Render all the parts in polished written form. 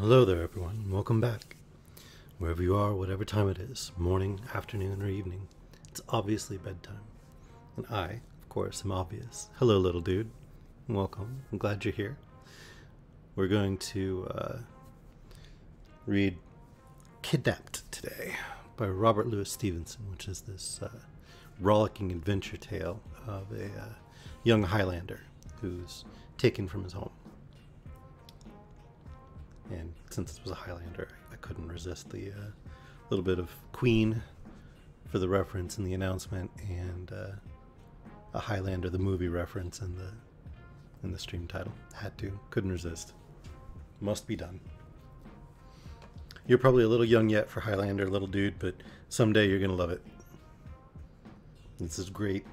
Hello there, everyone. Welcome back. Wherever you are, whatever time it is, morning, afternoon, or evening, it's obviously bedtime. And I, of course, am obvious. Hello, little dude. Welcome. I'm glad you're here. We're going to read Kidnapped today by Robert Louis Stevenson, which is this rollicking adventure tale of a young Highlander who's taken from his home. And since this was a Highlander, I couldn't resist the little bit of Queen for the reference in the announcement, and a Highlander, the movie reference in the stream title. Had to, couldn't resist. Must be done. You're probably a little young yet for Highlander, little dude, but someday you're gonna love it. It's this great,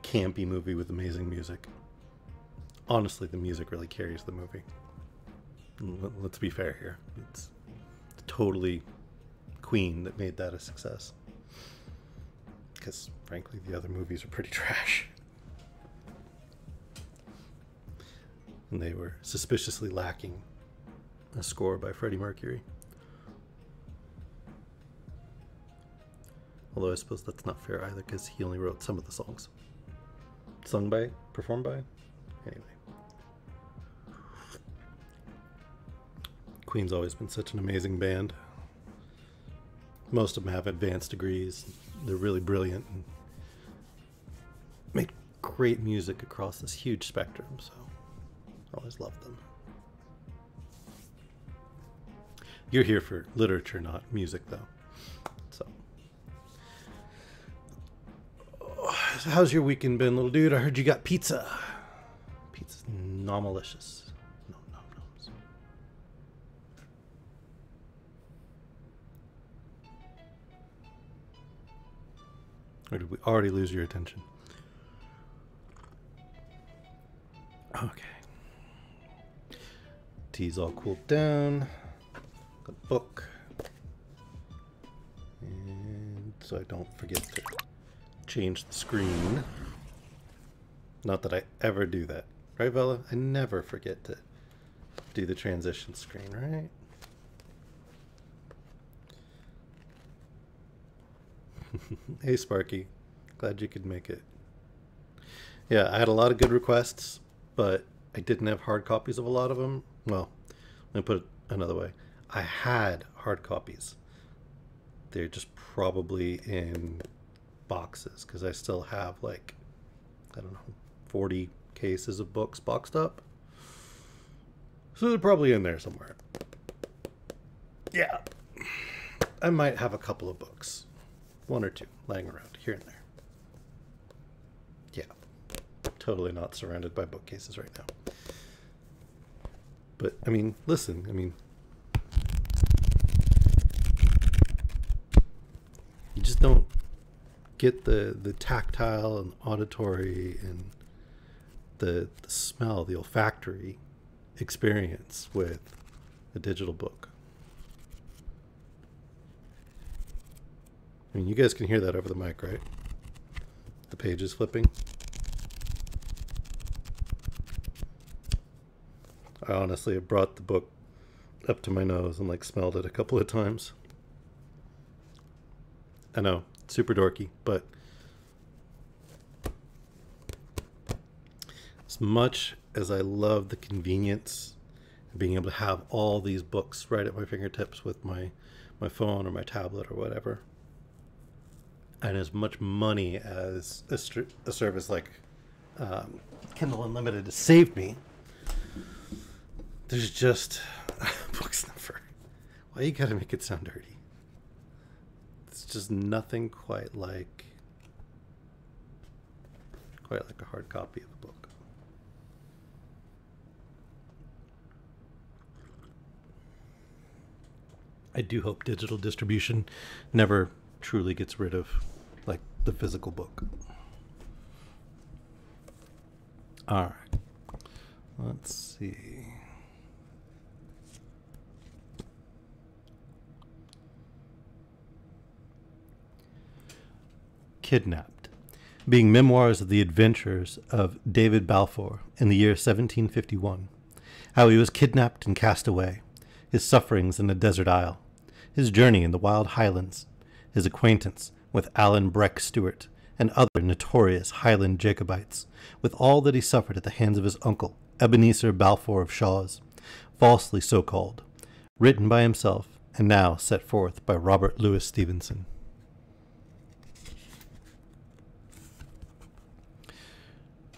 campy movie with amazing music. Honestly, the music really carries the movie. Let's be fair here. It's totally Queen that made that a success. Because, frankly, the other movies are pretty trash. And they were suspiciously lacking a score by Freddie Mercury. Although I suppose that's not fair either, because he only wrote some of the songs. Sung by, performed by? Anyway. Queen's always been such an amazing band. Most of them have advanced degrees. They're really brilliant and make great music across this huge spectrum, so I always loved them. You're here for literature, not music, though. So, how's your weekend been, little dude? I heard you got pizza. Pizza's nomalicious. Or did we already lose your attention? Okay. Tea's all cooled down. Got a book. And so I don't forget to change the screen. Not that I ever do that. Right, Bella? I never forget to do the transition screen, right? Hey Sparky, glad you could make it. Yeah, I had a lot of good requests, but I didn't have hard copies of a lot of them. Well, let me put it another way. I had hard copies. They're just probably in boxes, because I still have like, I don't know, 40 cases of books boxed up. So they're probably in there somewhere. Yeah, I might have a couple of books. One or two laying around here and there. Yeah, totally not surrounded by bookcases right now. But, I mean, listen, I mean, you just don't get the tactile and auditory and the smell, the olfactory experience with a digital book. I mean, you guys can hear that over the mic, right? The pages flipping. I honestly have brought the book up to my nose and like smelled it a couple of times. I know, super dorky, but as much as I love the convenience of being able to have all these books right at my fingertips with my phone or my tablet or whatever, and as much money as a service like Kindle Unlimited has saved me, there's just book snuffer. Why you gotta make it sound dirty? It's just nothing quite like a hard copy of a book. I do hope digital distribution never truly gets rid of like the physical book. All right, let's see. Kidnapped, being memoirs of the adventures of David Balfour in the year 1751, how he was kidnapped and cast away, his sufferings in a desert isle, his journey in the wild highlands, his acquaintance with Alan Breck Stewart and other notorious Highland Jacobites, with all that he suffered at the hands of his uncle, Ebenezer Balfour of Shaw's, falsely so called, written by himself and now set forth by Robert Louis Stevenson.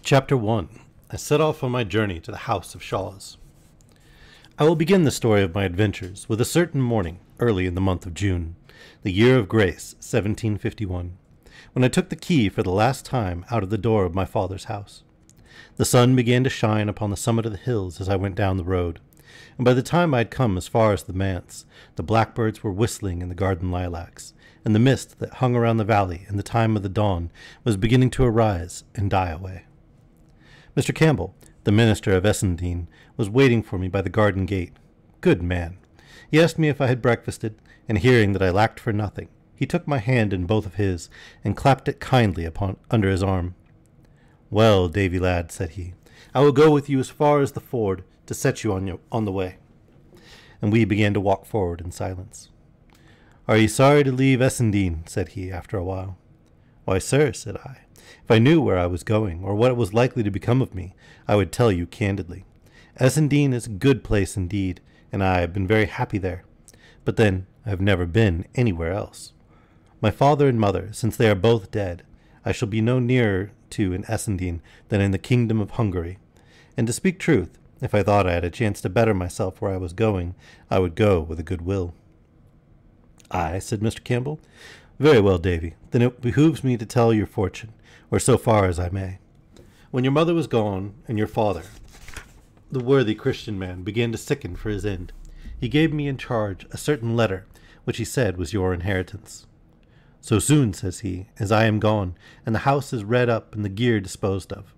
Chapter 1. I set off on my journey to the house of Shaw's. I will begin the story of my adventures with a certain morning early in the month of June, the year of grace 1751, when I took the key for the last time out of the door of my father's house. The sun began to shine upon the summit of the hills as I went down the road, and by the time I had come as far as the manse, the blackbirds were whistling in the garden lilacs, and the mist that hung around the valley in the time of the dawn was beginning to arise and die away. Mr. Campbell, the minister of Essendine, was waiting for me by the garden gate. Good man! He asked me if I had breakfasted, and hearing that I lacked for nothing, he took my hand in both of his, and clapped it kindly under his arm. "Well, Davy lad," said he, "I will go with you as far as the ford to set you on the way." And we began to walk forward in silence. "Are ye sorry to leave Essendine?" said he, after a while. "Why, sir," said I, "if I knew where I was going, or what was likely to become of me, I would tell you candidly. Essendine is a good place indeed, and I have been very happy there. But then I have never been anywhere else. My father and mother, since they are both dead, I shall be no nearer to in Essendine than in the kingdom of Hungary. And to speak truth, if I thought I had a chance to better myself where I was going, I would go with a good will." "Aye," said Mr. Campbell. "Very well, Davy. Then it behooves me to tell your fortune, or so far as I may. When your mother was gone, and your father, the worthy Christian man, began to sicken for his end, he gave me in charge a certain letter, which he said was your inheritance. 'So soon,' says he, 'as I am gone, and the house is redd up and the gear disposed of,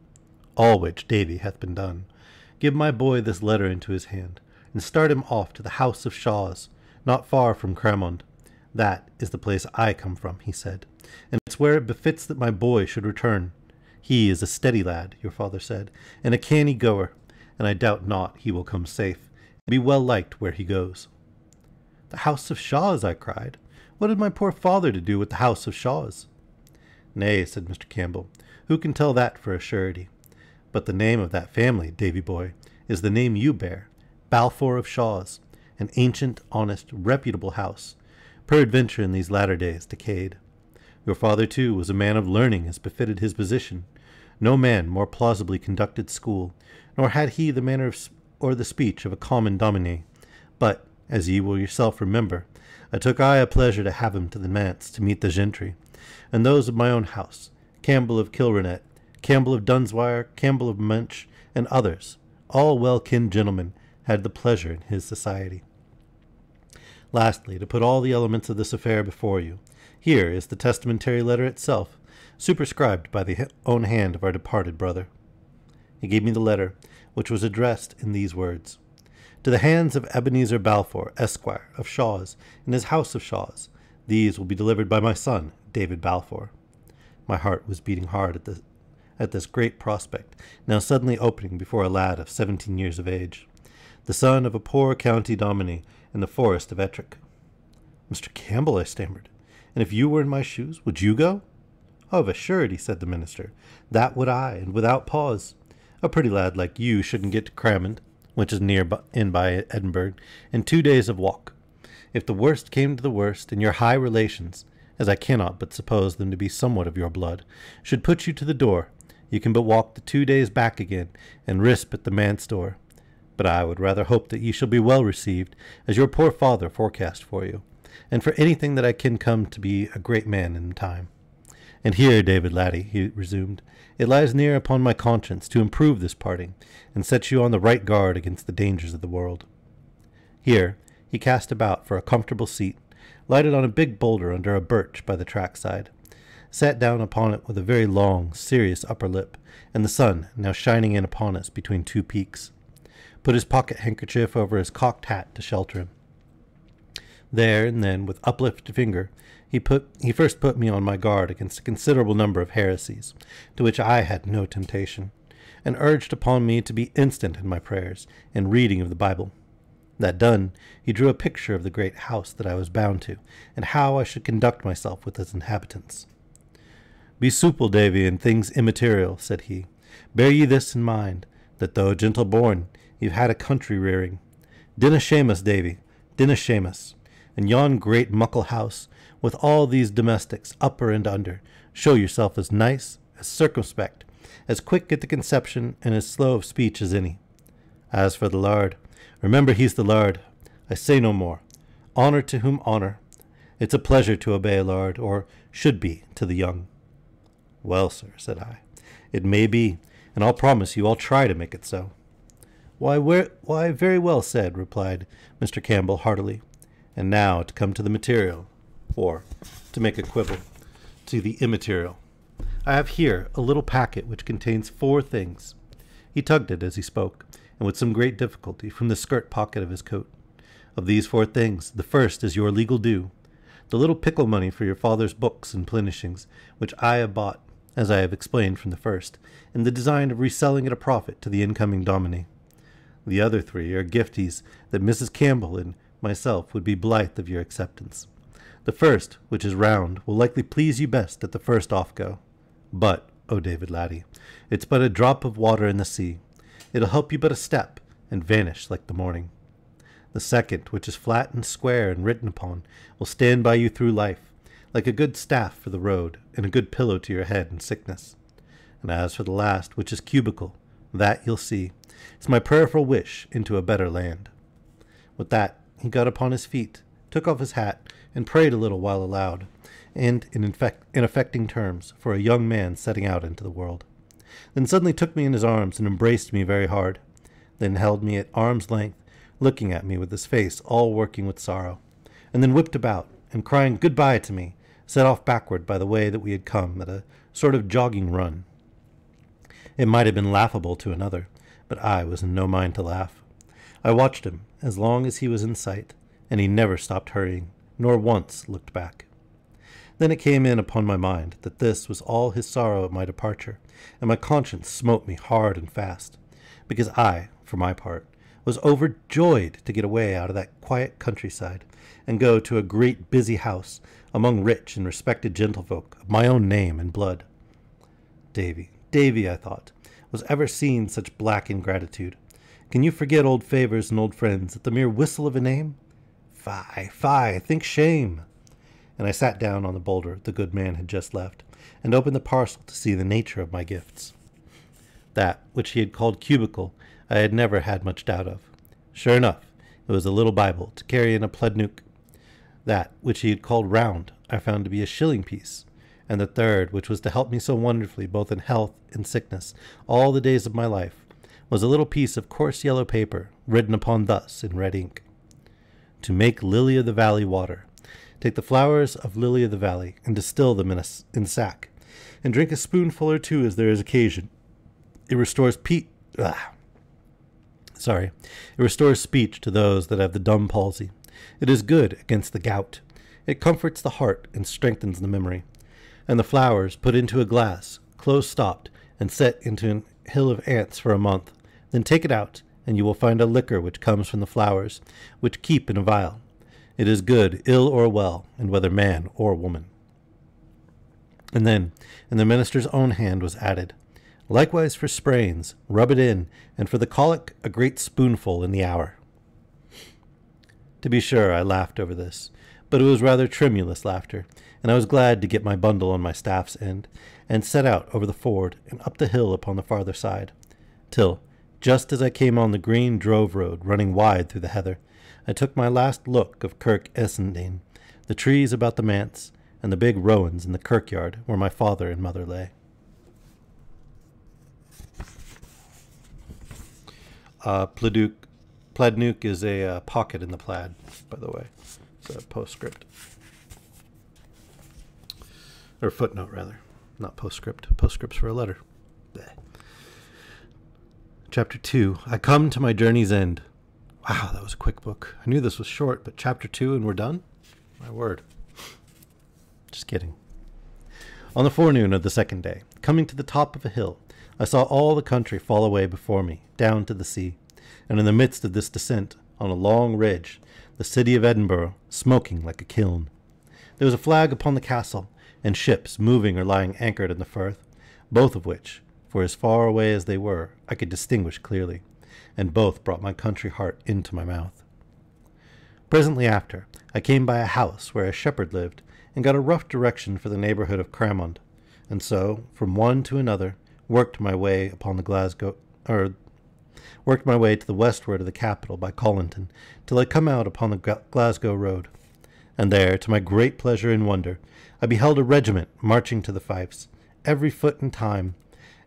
all which, Davy, hath been done, give my boy this letter into his hand, and start him off to the house of Shaw's, not far from Cramond. That is the place I come from,' he said, 'and it's where it befits that my boy should return. He is a steady lad,' your father said, 'and a canny goer, and I doubt not he will come safe, and be well liked where he goes.'" "The house of Shaw's," I cried. "What had my poor father to do with the house of Shaw's?" "Nay," said Mr. Campbell, "who can tell that for a surety? But the name of that family, Davy boy, is the name you bear, Balfour of Shaw's, an ancient, honest, reputable house, peradventure in these latter days decayed. Your father, too, was a man of learning as befitted his position. No man more plausibly conducted school, nor had he the manner or the speech of a common dominie. But, as ye will yourself remember, I took a pleasure to have him to the manse to meet the gentry, and those of my own house, Campbell of Kilrenet, Campbell of Dunswire, Campbell of Munch, and others, all well-kinned gentlemen, had the pleasure in his society. Lastly, to put all the elements of this affair before you, here is the testamentary letter itself, superscribed by the own hand of our departed brother." He gave me the letter, which was addressed in these words: "To the hands of Ebenezer Balfour, Esquire, of Shaw's, in his house of Shaw's. These will be delivered by my son, David Balfour." My heart was beating hard at this great prospect, now suddenly opening before a lad of 17 years of age, the son of a poor county dominie in the forest of Ettrick. "Mr. Campbell," I stammered, "and if you were in my shoes, would you go?" "Of a surety," said the minister, "that would I, and without pause. A pretty lad like you shouldn't get to Cramond, which is near in by Edinburgh, in 2 days of walk. If the worst came to the worst, and your high relations, as I cannot but suppose them to be somewhat of your blood, should put you to the door, you can but walk the 2 days back again, and risp at the manse door. But I would rather hope that ye shall be well received, as your poor father forecast for you, and for anything that I can come to be a great man in time. And here, David laddie," he resumed, "it lies near upon my conscience to improve this parting, and set you on the right guard against the dangers of the world." Here he cast about for a comfortable seat, lighted on a big boulder under a birch by the track-side, sat down upon it with a very long, serious upper lip, and the sun now shining in upon us between two peaks, put his pocket-handkerchief over his cocked hat to shelter him. There and then, with uplifted finger, he first put me on my guard against a considerable number of heresies, to which I had no temptation, and urged upon me to be instant in my prayers and reading of the Bible. That done, he drew a picture of the great house that I was bound to, and how I should conduct myself with its inhabitants. Be supple, Davy, in things immaterial, said he. Bear ye this in mind, that though gentle born, you've had a country rearing. Dinna shame us, Davy, dinna shame us. In yon great muckle house, with all these domestics, upper and under, show yourself as nice, as circumspect, as quick at the conception, and as slow of speech as any. As for the lard, remember he's the lard. I say no more. Honour to whom honour. It's a pleasure to obey a lard, or should be to the young. Well, sir, said I, it may be, and I'll promise you I'll try to make it so. Why, very well said, replied Mr. Campbell heartily. And now to come to the material, or, to make a quibble, to the immaterial. I have here a little packet which contains 4 things. He tugged it as he spoke, and with some great difficulty, from the skirt pocket of his coat. Of these 4 things, the first is your legal due, the little pickle money for your father's books and plenishings, which I have bought, as I have explained from the first, in the design of reselling at a profit to the incoming dominie. The other 3 are gifties that Mrs. Campbell and myself would be blithe of your acceptance. The first, which is round, will likely please you best at the first off-go. But, oh David laddie, it's but a drop of water in the sea. It'll help you but a step, and vanish like the morning. The second, which is flat and square and written upon, will stand by you through life, like a good staff for the road, and a good pillow to your head in sickness. And as for the last, which is cubical, that you'll see, it's my prayerful wish into a better land. With that, he got upon his feet, took off his hat, and prayed a little while aloud, and in affecting terms, for a young man setting out into the world. Then suddenly took me in his arms and embraced me very hard, then held me at arm's length, looking at me with his face all working with sorrow, and then whipped about, and crying good-bye to me, set off backward by the way that we had come at a sort of jogging run. It might have been laughable to another, but I was in no mind to laugh. I watched him as long as he was in sight, and he never stopped hurrying, nor once looked back. Then it came in upon my mind that this was all his sorrow at my departure, and my conscience smote me hard and fast, because I, for my part, was overjoyed to get away out of that quiet countryside, and go to a great busy house among rich and respected gentlefolk of my own name and blood. Davy, I thought, was ever seen such black ingratitude? Can you forget old favours and old friends at the mere whistle of a name? Fie, think shame. And I sat down on the boulder the good man had just left, and opened the parcel to see the nature of my gifts. That which he had called cubical I had never had much doubt of. Sure enough, it was a little Bible to carry in a plednook. That which he had called round I found to be a shilling piece, and the third, which was to help me so wonderfully both in health and sickness all the days of my life, was a little piece of coarse yellow paper, written upon thus in red ink: To make lily of the valley water. Take the flowers of lily of the valley, and distill them in sack, and drink a spoonful or 2 as there is occasion. It restores It restores speech to those that have the dumb palsy. It is good against the gout. It comforts the heart and strengthens the memory. And the flowers put into a glass, close stopped, and set into an hill of ants for a month. Then take it out, and you will find a liquor which comes from the flowers, which keep in a vial. It is good, ill or well, and whether man or woman. And then, in the minister's own hand was added, likewise for sprains, rub it in, and for the colic a great spoonful in the hour. To be sure, I laughed over this, but it was rather tremulous laughter, and I was glad to get my bundle on my staff's end, and set out over the ford and up the hill upon the farther side, till, just as I came on the green drove road running wide through the heather, I took my last look of Kirk Essendine, the trees about the manse, and the big rowans in the kirkyard where my father and mother lay. Pladnook is a pocket in the plaid, by the way. It's a postscript. Or footnote, rather. Not postscript. Postscript's for a letter. Blech. Chapter 2. I come to my journey's end. Wow, that was a quick book. I knew this was short, but chapter 2 and we're done? My word. Just kidding. On the forenoon of the second day, coming to the top of a hill, I saw all the country fall away before me, down to the sea, and in the midst of this descent, on a long ridge, the city of Edinburgh smoking like a kiln. There was a flag upon the castle, and ships moving or lying anchored in the firth, both of which, for as far away as they were, I could distinguish clearly, and both brought my country heart into my mouth. Presently after, I came by a house where a shepherd lived, and got a rough direction for the neighbourhood of Cramond, and so, from one to another, worked my way to the westward of the capital by Collington, till I come out upon the Glasgow road. And there, to my great pleasure and wonder, I beheld a regiment marching to the fifes, every foot in time,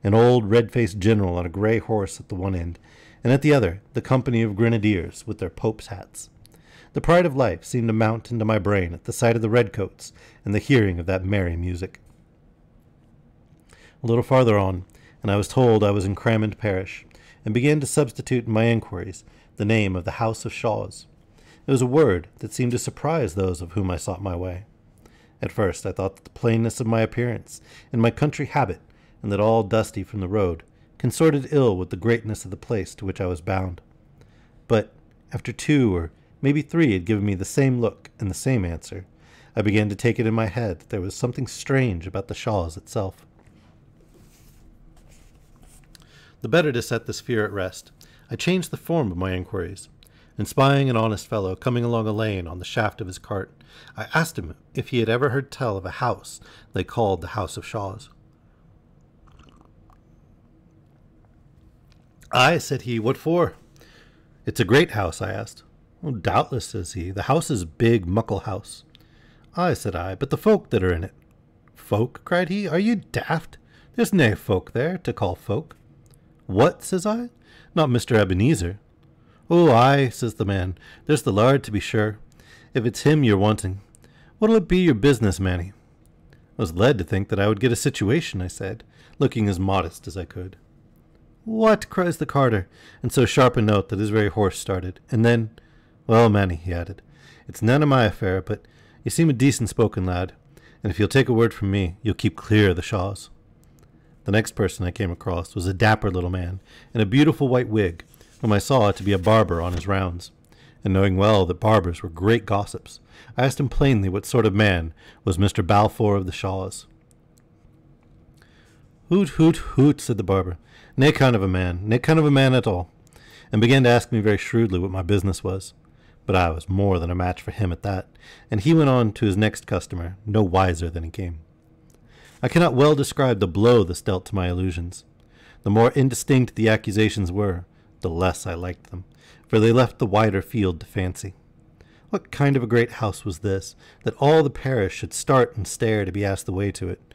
an old red-faced general on a grey horse at the one end, and at the other the company of grenadiers with their pope's hats. The pride of life seemed to mount into my brain at the sight of the redcoats and the hearing of that merry music. A little farther on, and I was told I was in Cramond parish, and began to substitute in my inquiries the name of the House of Shaws. It was a word that seemed to surprise those of whom I sought my way. At first I thought that the plainness of my appearance and my country habit, and that all dusty from the road, consorted ill with the greatness of the place to which I was bound. But after 2 or maybe 3 had given me the same look and the same answer, I began to take it in my head that there was something strange about the Shaws itself. The better to set this fear at rest, I changed the form of my inquiries, and spying an honest fellow coming along a lane on the shaft of his cart, I asked him if he had ever heard tell of a house they called the House of Shaws. "Aye," said he, "what for?" "It's a great house," I asked. "Oh, doubtless," says he, "the house is big, muckle house." "Aye," said I, "but the folk that are in it." "Folk?" cried he, "are you daft? There's nae folk there to call folk." "What?" says I. "Not Mr. Ebenezer." "Oh, aye," says the man, "there's the Lord, to be sure, if it's him you're wanting. What'll it be your business, Manny?" I was led to think that I would get a situation, I said, looking as modest as I could. "What?" cries the carter, in so sharp a note that his very horse started, and then, "Well, Manny," he added, "it's none of my affair, but you seem a decent-spoken lad, and if you'll take a word from me, you'll keep clear of the Shaws." The next person I came across was a dapper little man in a beautiful white wig, whom I saw to be a barber on his rounds, and knowing well that barbers were great gossips, I asked him plainly what sort of man was Mr. Balfour of the Shaws. "Hoot, hoot, hoot," said the barber, "nae kind of a man at all," and began to ask me very shrewdly what my business was. But I was more than a match for him at that, and he went on to his next customer, no wiser than he came. I cannot well describe the blow this dealt to my illusions. The more indistinct the accusations were, the less I liked them, for they left the wider field to fancy. What kind of a great house was this, that all the parish should start and stare to be asked the way to it?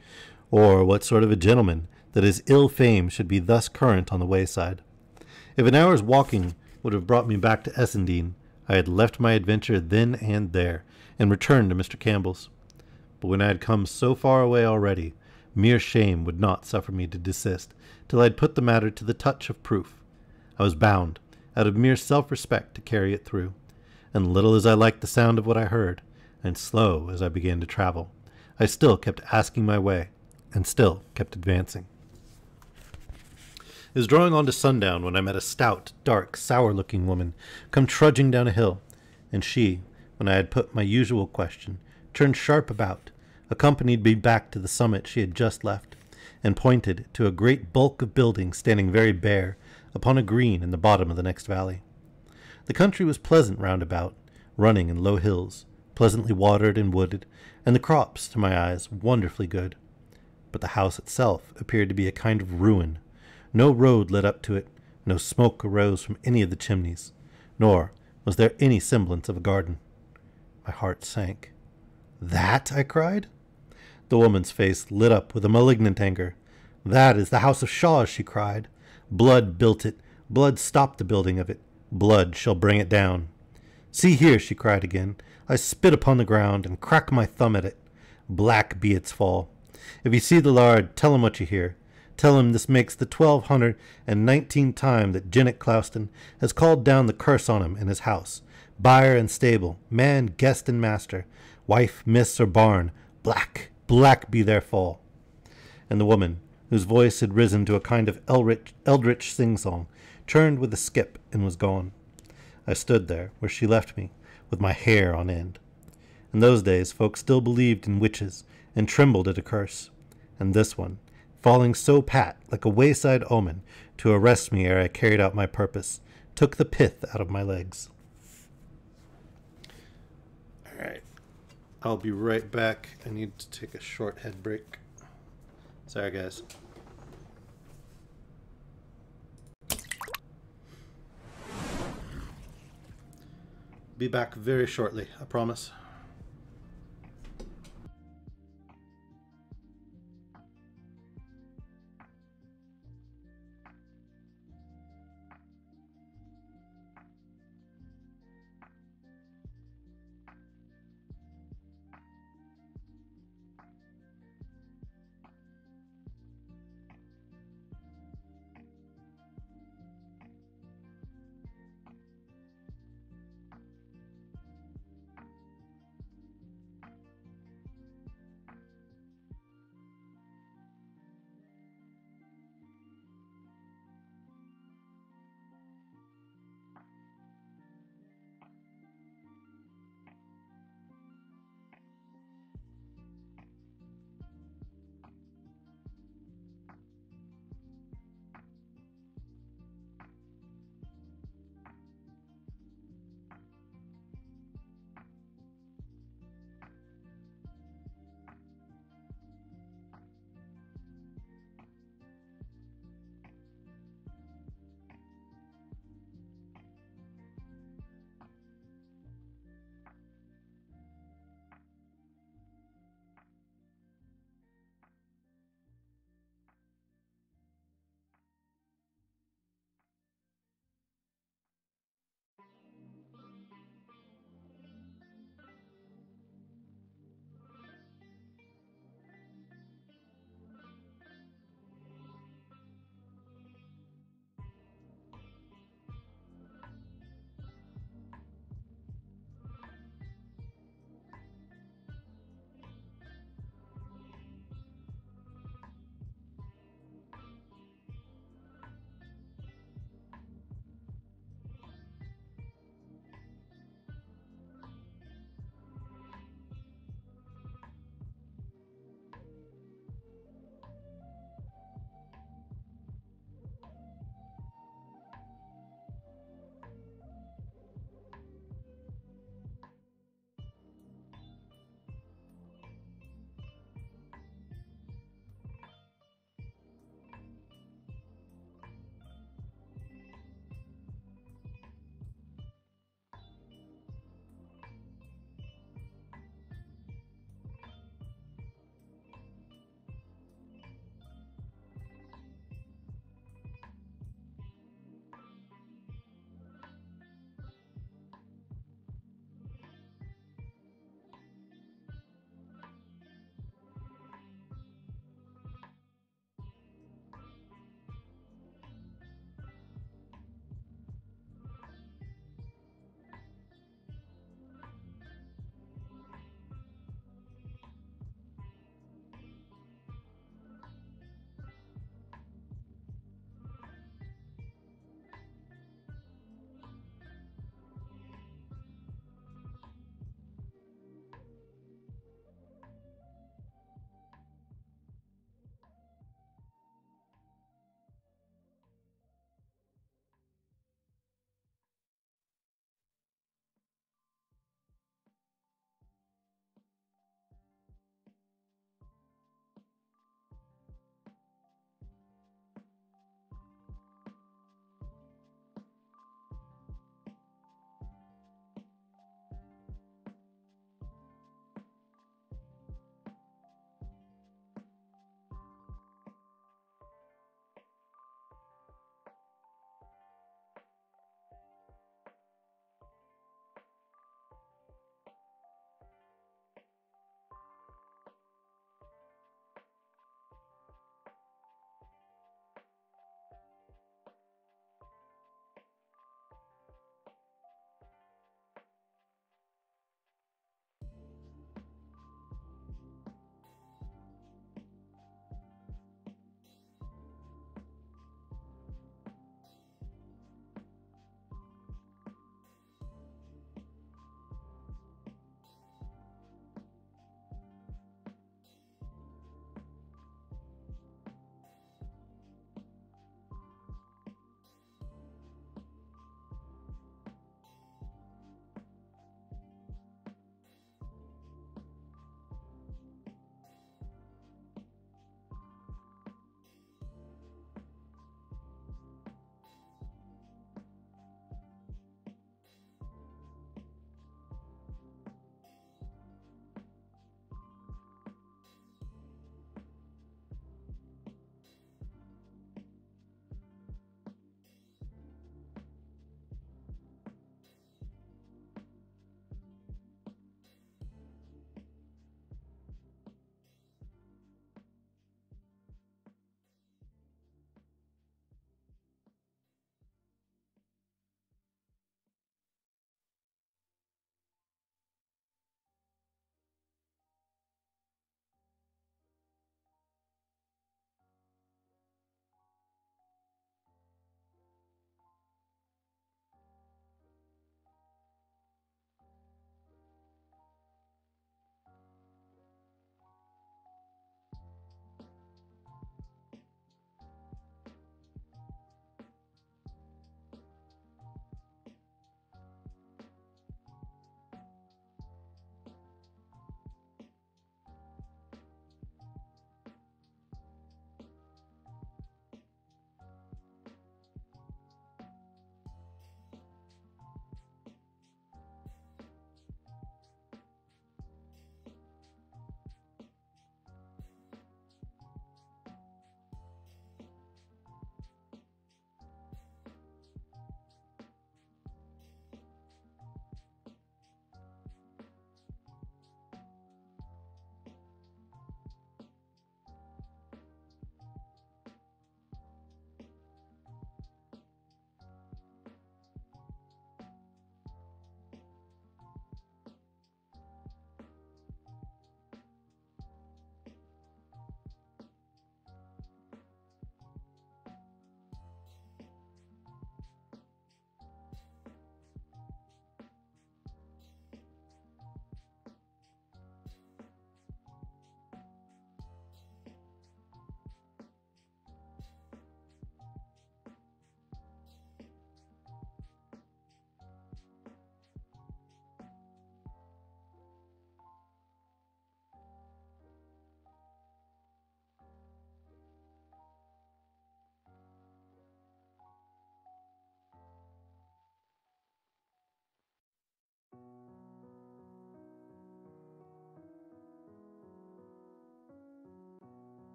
Or what sort of a gentleman, that his ill fame should be thus current on the wayside? If an hour's walking would have brought me back to Essendine, I had left my adventure then and there, and returned to Mr. Campbell's. But when I had come so far away already, mere shame would not suffer me to desist till I had put the matter to the touch of proof. I was bound, out of mere self-respect, to carry it through, and little as I liked the sound of what I heard, and slow as I began to travel, I still kept asking my way, and still kept advancing. It was drawing on to sundown when I met a stout, dark, sour-looking woman come trudging down a hill, and she, when I had put my usual question, turned sharp about, accompanied me back to the summit she had just left, and pointed to a great bulk of buildings standing very bare upon a green in the bottom of the next valley. The country was pleasant round about, running in low hills, pleasantly watered and wooded, and the crops, to my eyes, wonderfully good. But the house itself appeared to be a kind of ruin. No road led up to it, no smoke arose from any of the chimneys, nor was there any semblance of a garden. My heart sank. "That?" I cried. The woman's face lit up with a malignant anger. "That is the House of Shaws," she cried. "Blood built it. Blood stopped the building of it. Blood shall bring it down. See here," she cried again, "I spit upon the ground and crack my thumb at it. Black be its fall. If you see the Lard, tell him what you hear. Tell him this makes the 1219th time that Jennet Clouston has called down the curse on him and his house, byre and stable, man, guest and master, wife, miss, or barn. Black, black be their fall." And the woman, whose voice had risen to a kind of eldritch sing-song, turned with a skip and was gone. I stood there, where she left me, with my hair on end. In those days, folks still believed in witches and trembled at a curse. And this one, falling so pat, like a wayside omen, to arrest me ere I carried out my purpose, took the pith out of my legs. All right. I'll be right back. I need to take a short head break. Sorry, guys. Be back very shortly, I promise.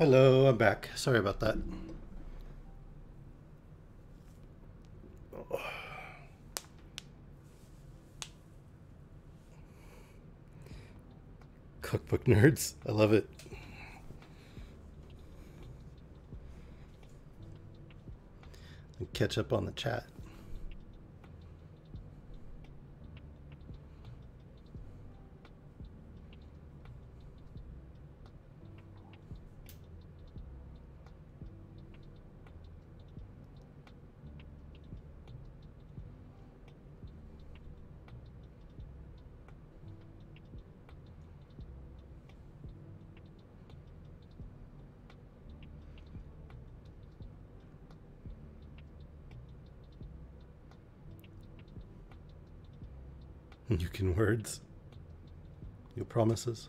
Hello, I'm back. Sorry about that. Cookbook nerds. I love it. And catch up on the chat. You can words. Your promises.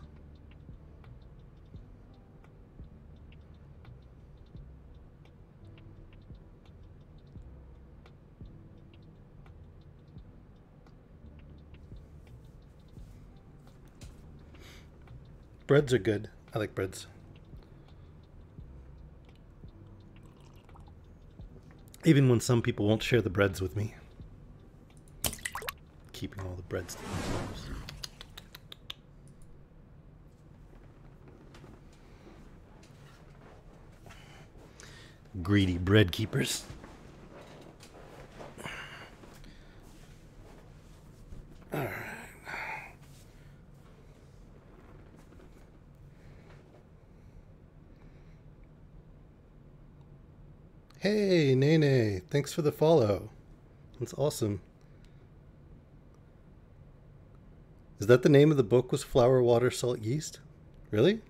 Breads are good. I like breads. Even when some people won't share the breads with me. Keeping all the breads to themselves. Greedy bread keepers. All right. Hey, Nene. Thanks for the follow. That's awesome. Is that the name of the book? Was Flour, Water, Salt, Yeast? Really?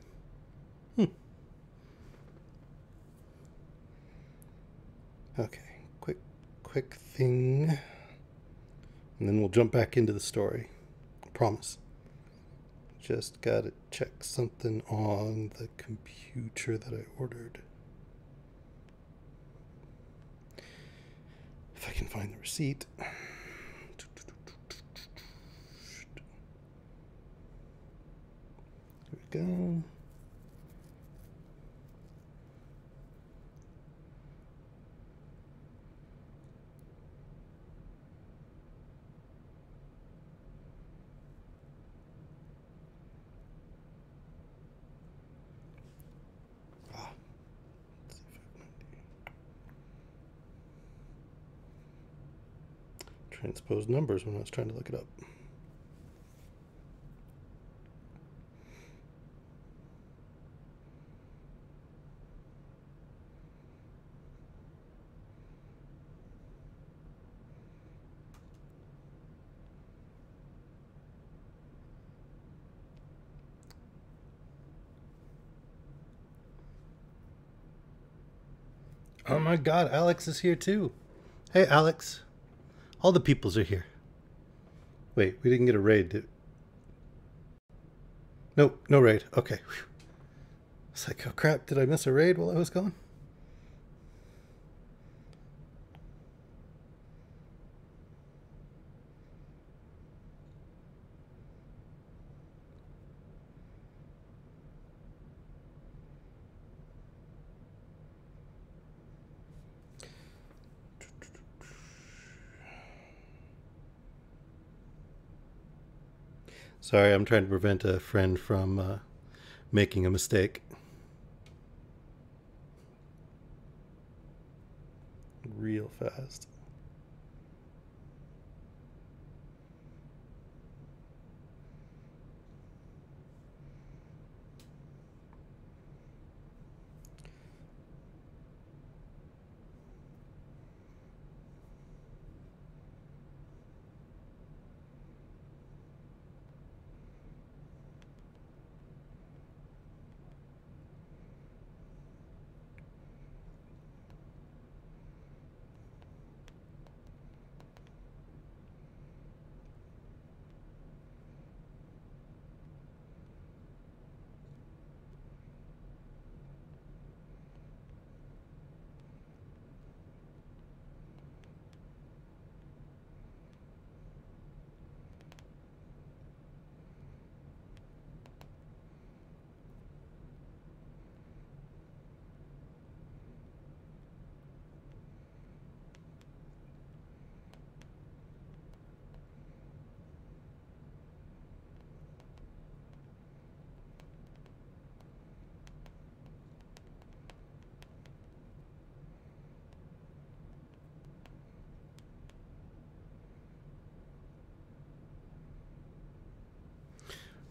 Okay. Quick thing. And then we'll jump back into the story. I promise. Just gotta check something on the computer that I ordered. If I can find the receipt. There we go. Transpose numbers when I was trying to look it up. Oh my god, Alex is here too. Hey, Alex. All the peoples are here. Wait, we didn't get a raid. Nope, no raid. Okay. Whew. It's like, oh crap, did I miss a raid while I was gone? Sorry, I'm trying to prevent a friend from making a mistake. Real fast.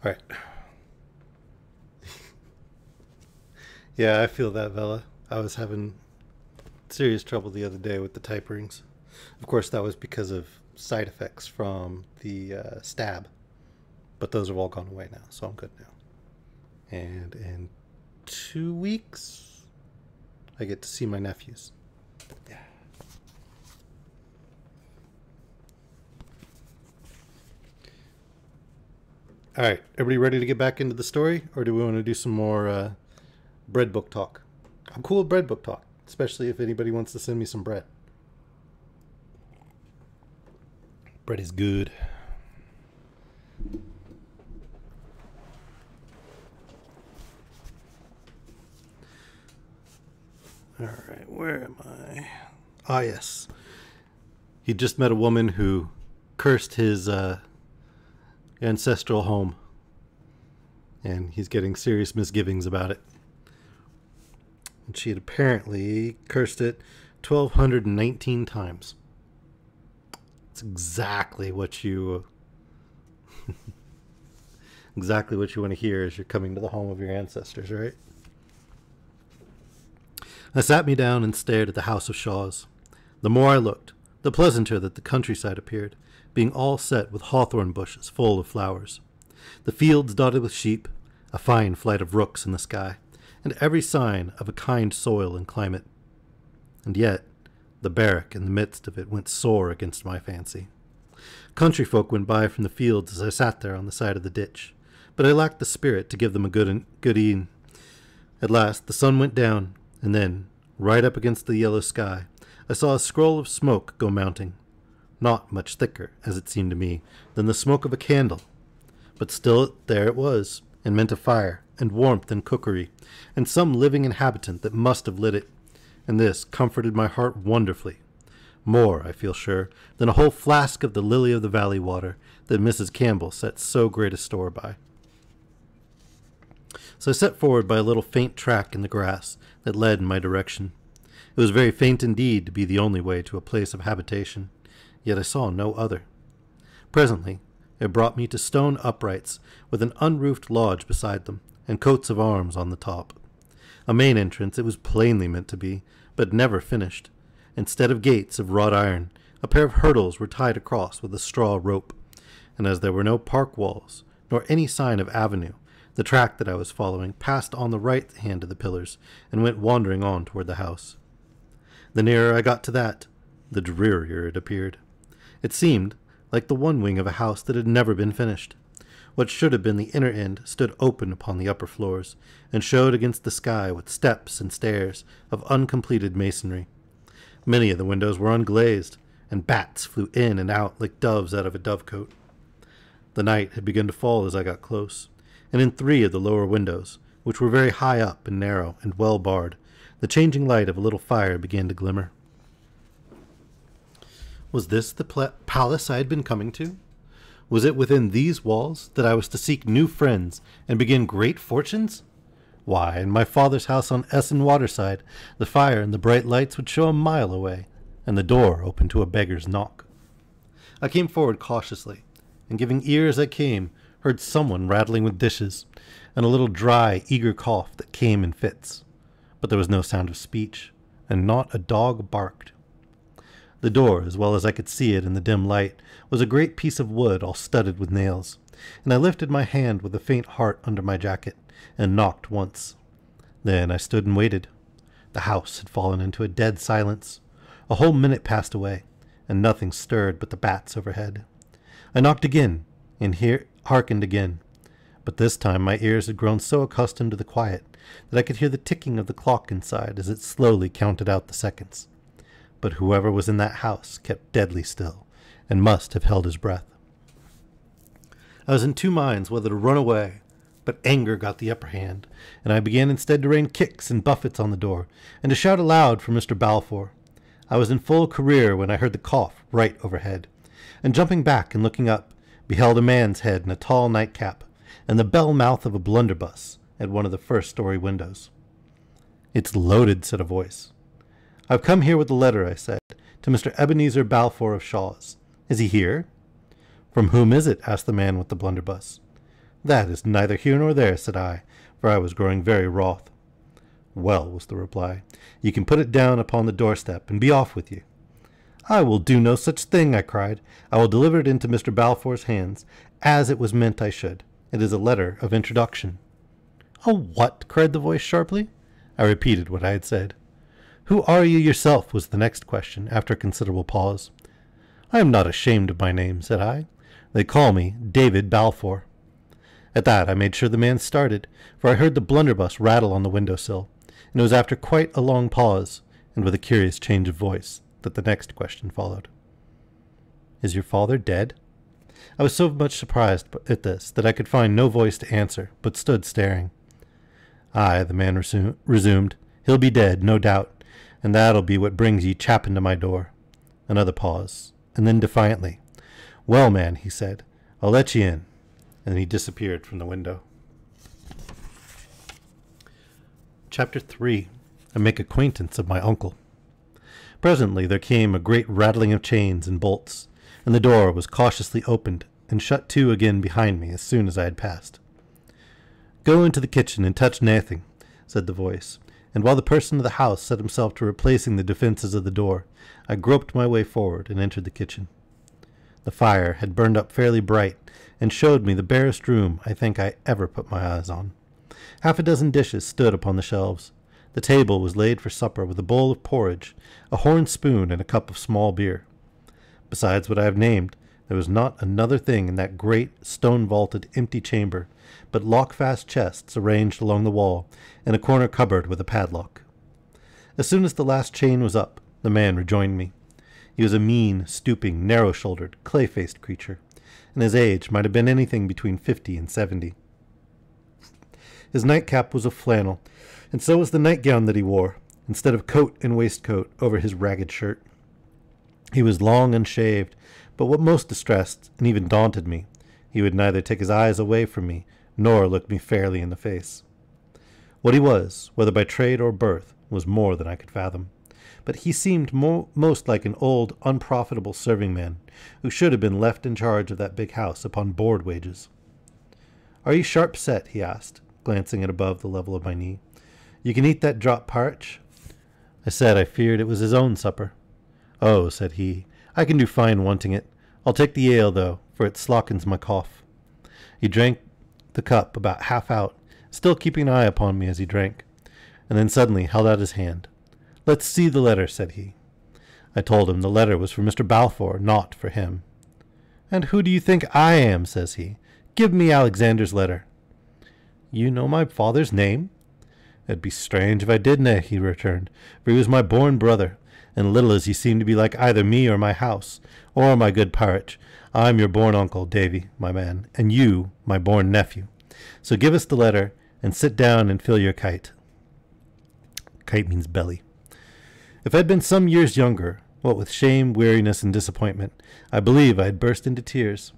All right. Yeah, I feel that, Vela. I was having serious trouble the other day with the type rings. Of course, that was because of side effects from the stab. But those have all gone away now, so I'm good now. And in 2 weeks, I get to see my nephews. Yeah. All right, everybody ready to get back into the story? Or do we want to do some more bread book talk? I'm cool with bread book talk, especially if anybody wants to send me some bread. Bread is good. All right, where am I? Ah, yes. He just met a woman who cursed his ancestral home, and he's getting serious misgivings about it. And she had apparently cursed it 1,219 times. It's exactly what you exactly what you want to hear as you're coming to the home of your ancestors, right? I sat me down and stared at the house of Shaws. The more I looked, the pleasanter that the countryside appeared, being all set with hawthorn bushes full of flowers, the fields dotted with sheep, a fine flight of rooks in the sky, and every sign of a kind soil and climate. And yet, the barrack in the midst of it went sore against my fancy. Country folk went by from the fields as I sat there on the side of the ditch, but I lacked the spirit to give them a good e'en. At last the sun went down, and then, right up against the yellow sky, I saw a scroll of smoke go mounting, not much thicker, as it seemed to me, than the smoke of a candle. But still there it was, and meant a fire, and warmth and cookery, and some living inhabitant that must have lit it, and this comforted my heart wonderfully. More, I feel sure, than a whole flask of the lily-of-the-valley water that Mrs. Campbell set so great a store by. So I set forward by a little faint track in the grass that led in my direction. It was very faint indeed to be the only way to a place of habitation, yet I saw no other. Presently it brought me to stone uprights with an unroofed lodge beside them, and coats of arms on the top. A main entrance it was plainly meant to be, but never finished. Instead of gates of wrought iron, a pair of hurdles were tied across with a straw rope, and as there were no park walls, nor any sign of avenue, the track that I was following passed on the right hand of the pillars, and went wandering on toward the house. The nearer I got to that, the drearier it appeared. It seemed like the one wing of a house that had never been finished. What should have been the inner end stood open upon the upper floors, and showed against the sky with steps and stairs of uncompleted masonry. Many of the windows were unglazed, and bats flew in and out like doves out of a dovecote. The night had begun to fall as I got close, and in 3 of the lower windows, which were very high up and narrow and well barred, the changing light of a little fire began to glimmer. Was this the palace I had been coming to? Was it within these walls that I was to seek new friends and begin great fortunes? Why, in my father's house on Essen waterside, the fire and the bright lights would show a mile away, and the door open to a beggar's knock. I came forward cautiously, and giving ear as I came, heard someone rattling with dishes, and a little dry, eager cough that came in fits. But there was no sound of speech, and not a dog barked. The door, as well as I could see it in the dim light, was a great piece of wood all studded with nails, and I lifted my hand with a faint heart under my jacket, and knocked once. Then I stood and waited. The house had fallen into a dead silence. A whole minute passed away, and nothing stirred but the bats overhead. I knocked again, and hearkened again, but this time my ears had grown so accustomed to the quiet that I could hear the ticking of the clock inside as it slowly counted out the seconds. But whoever was in that house kept deadly still, and must have held his breath. I was in 2 minds whether to run away, but anger got the upper hand, and I began instead to rain kicks and buffets on the door, and to shout aloud for Mr. Balfour. I was in full career when I heard the cough right overhead, and jumping back and looking up, beheld a man's head in a tall nightcap, and the bell mouth of a blunderbuss at one of the first-story windows. "It's loaded," said a voice. "I've come here with a letter," I said, "to Mr. Ebenezer Balfour of Shaw's. Is he here?" "From whom is it?" asked the man with the blunderbuss. That is neither here nor there, said I, for I was growing very wroth. Well, was the reply, you can put it down upon the doorstep and be off with you. I will do no such thing, I cried. I will deliver it into Mr. Balfour's hands, as it was meant I should. It is a letter of introduction. A what? Cried the voice sharply. I repeated what I had said. Who are you yourself? Was the next question, after a considerable pause. I am not ashamed of my name, said I. They call me David Balfour. At that I made sure the man started, for I heard the blunderbuss rattle on the window-sill, and it was after quite a long pause, and with a curious change of voice, that the next question followed. Is your father dead? I was so much surprised at this that I could find no voice to answer, but stood staring. Aye, the man resumed, he'll be dead, no doubt, and that'll be what brings ye chapping to my door. Another pause, and then defiantly, Well, man, he said, I'll let ye in, and he disappeared from the window. Chapter 3. I make acquaintance of my uncle. Presently there came a great rattling of chains and bolts, and the door was cautiously opened and shut to again behind me as soon as I had passed. Go into the kitchen and touch naething, said the voice, and while the person of the house set himself to replacing the defences of the door, I groped my way forward and entered the kitchen. The fire had burned up fairly bright, and showed me the barest room I think I ever put my eyes on. Half a dozen dishes stood upon the shelves. The table was laid for supper with a bowl of porridge, a horn spoon, and a cup of small beer. Besides what I have named, there was not another thing in that great, stone-vaulted, empty chamber, but lock-fast chests arranged along the wall, and a corner cupboard with a padlock. As soon as the last chain was up, the man rejoined me. He was a mean, stooping, narrow-shouldered, clay-faced creature, and his age might have been anything between 50 and 70. His nightcap was of flannel, and so was the nightgown that he wore, instead of coat and waistcoat over his ragged shirt. He was long unshaved, but what most distressed and even daunted me, he would neither take his eyes away from me, nor look me fairly in the face. What he was, whether by trade or birth, was more than I could fathom, but he seemed most like an old, unprofitable serving-man, who should have been left in charge of that big house upon board wages. Are you sharp set? He asked, glancing at above the level of my knee. You can eat that drop parch? I said I feared it was his own supper. Oh, said he, I can do fine wanting it. I'll take the ale, though, for it slockens my cough. He drank the cup about half out, still keeping an eye upon me as he drank, and then suddenly held out his hand. Let's see the letter, said he. I told him the letter was for Mr. Balfour, not for him. And who do you think I am, says he. Give me Alexander's letter. You know my father's name? It'd be strange if I didna, he returned, for he was my born brother, and little as he seemed to be like either me or my house, or my good parrot, I'm your born uncle, Davy, my man, and you, my born nephew. So give us the letter, and sit down and fill your kite. Kite means belly. If I'd been some years younger, what with shame, weariness, and disappointment, I believe I had burst into tears.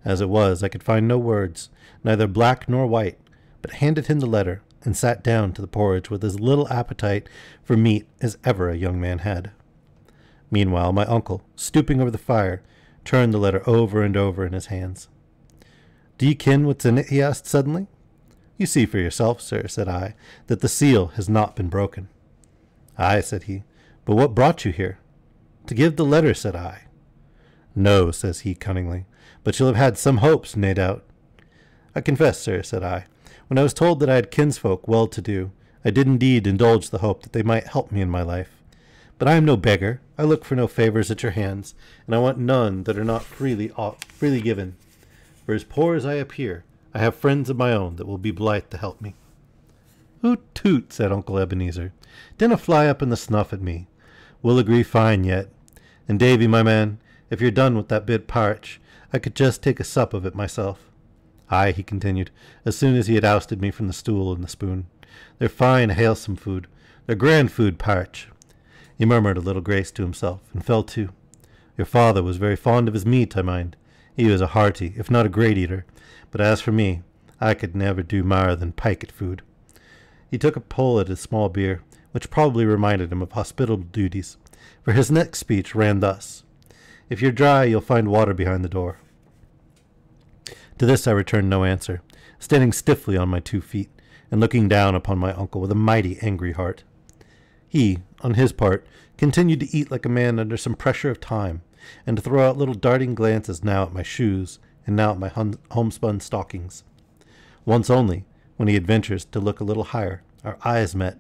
As it was, I could find no words, neither black nor white, but handed him the letter, and sat down to the porridge with as little appetite for meat as ever a young man had. Meanwhile, my uncle, stooping over the fire, turned the letter over and over in his hands. Do you ken what's in it? He asked suddenly. You see for yourself, sir, said I, that the seal has not been broken. Aye, said he, but what brought you here? To give the letter, said I. No, says he cunningly, but you'll have had some hopes, nae doubt. I confess, sir, said I, when I was told that I had kinsfolk well-to-do, I did indeed indulge the hope that they might help me in my life. But I am no beggar, I look for no favours at your hands, and I want none that are not freely given. For as poor as I appear, I have friends of my own that will be blithe to help me. Hoot toot, said Uncle Ebenezer, dinna fly up in the snuff at me. We'll agree fine yet. And Davy, my man, if you're done with that bit parch, I could just take a sup of it myself. Aye, he continued, as soon as he had ousted me from the stool and the spoon. They're fine, halesome food. They're grand food, parch. He murmured a little grace to himself, and fell to. Your father was very fond of his meat, I mind. He was a hearty, if not a great eater, but as for me, I could never do mair than pike at food. He took a pull at his small beer, which probably reminded him of hospitable duties, for his next speech ran thus. If you're dry, you'll find water behind the door. To this I returned no answer, standing stiffly on my 2 feet and looking down upon my uncle with a mighty angry heart. He, on his part, continued to eat like a man under some pressure of time, and to throw out little darting glances now at my shoes and now at my homespun stockings. Once only, when he had ventured to look a little higher, our eyes met,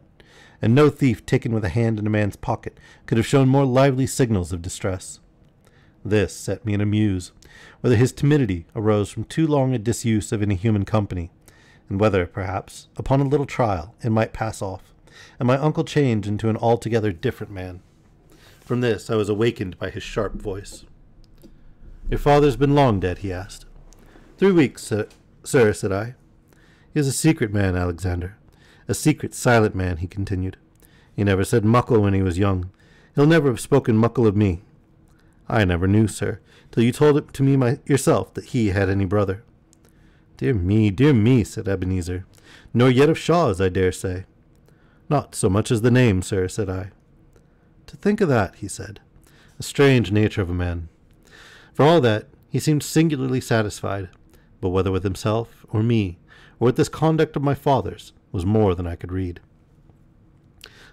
and no thief taken with a hand in a man's pocket could have shown more lively signals of distress. This set me in a muse, whether his timidity arose from too long a disuse of any human company, and whether, perhaps, upon a little trial, it might pass off, and my uncle change into an altogether different man. From this I was awakened by his sharp voice. "Your father's been long dead?" he asked. 3 weeks, sir, said I. "He is a secret man, Alexander. A secret, silent man," he continued. "He never said muckle when he was young. He'll never have spoken muckle of me. I never knew, sir, till you told it to me yourself that he had any brother." Dear me, said Ebenezer. "Nor yet of Shaw's, I dare say." "Not so much as the name, sir," said I. "To think of that," he said. "A strange nature of a man." For all that, he seemed singularly satisfied, but whether with himself, or me, or with this conduct of my father's, was more than I could read.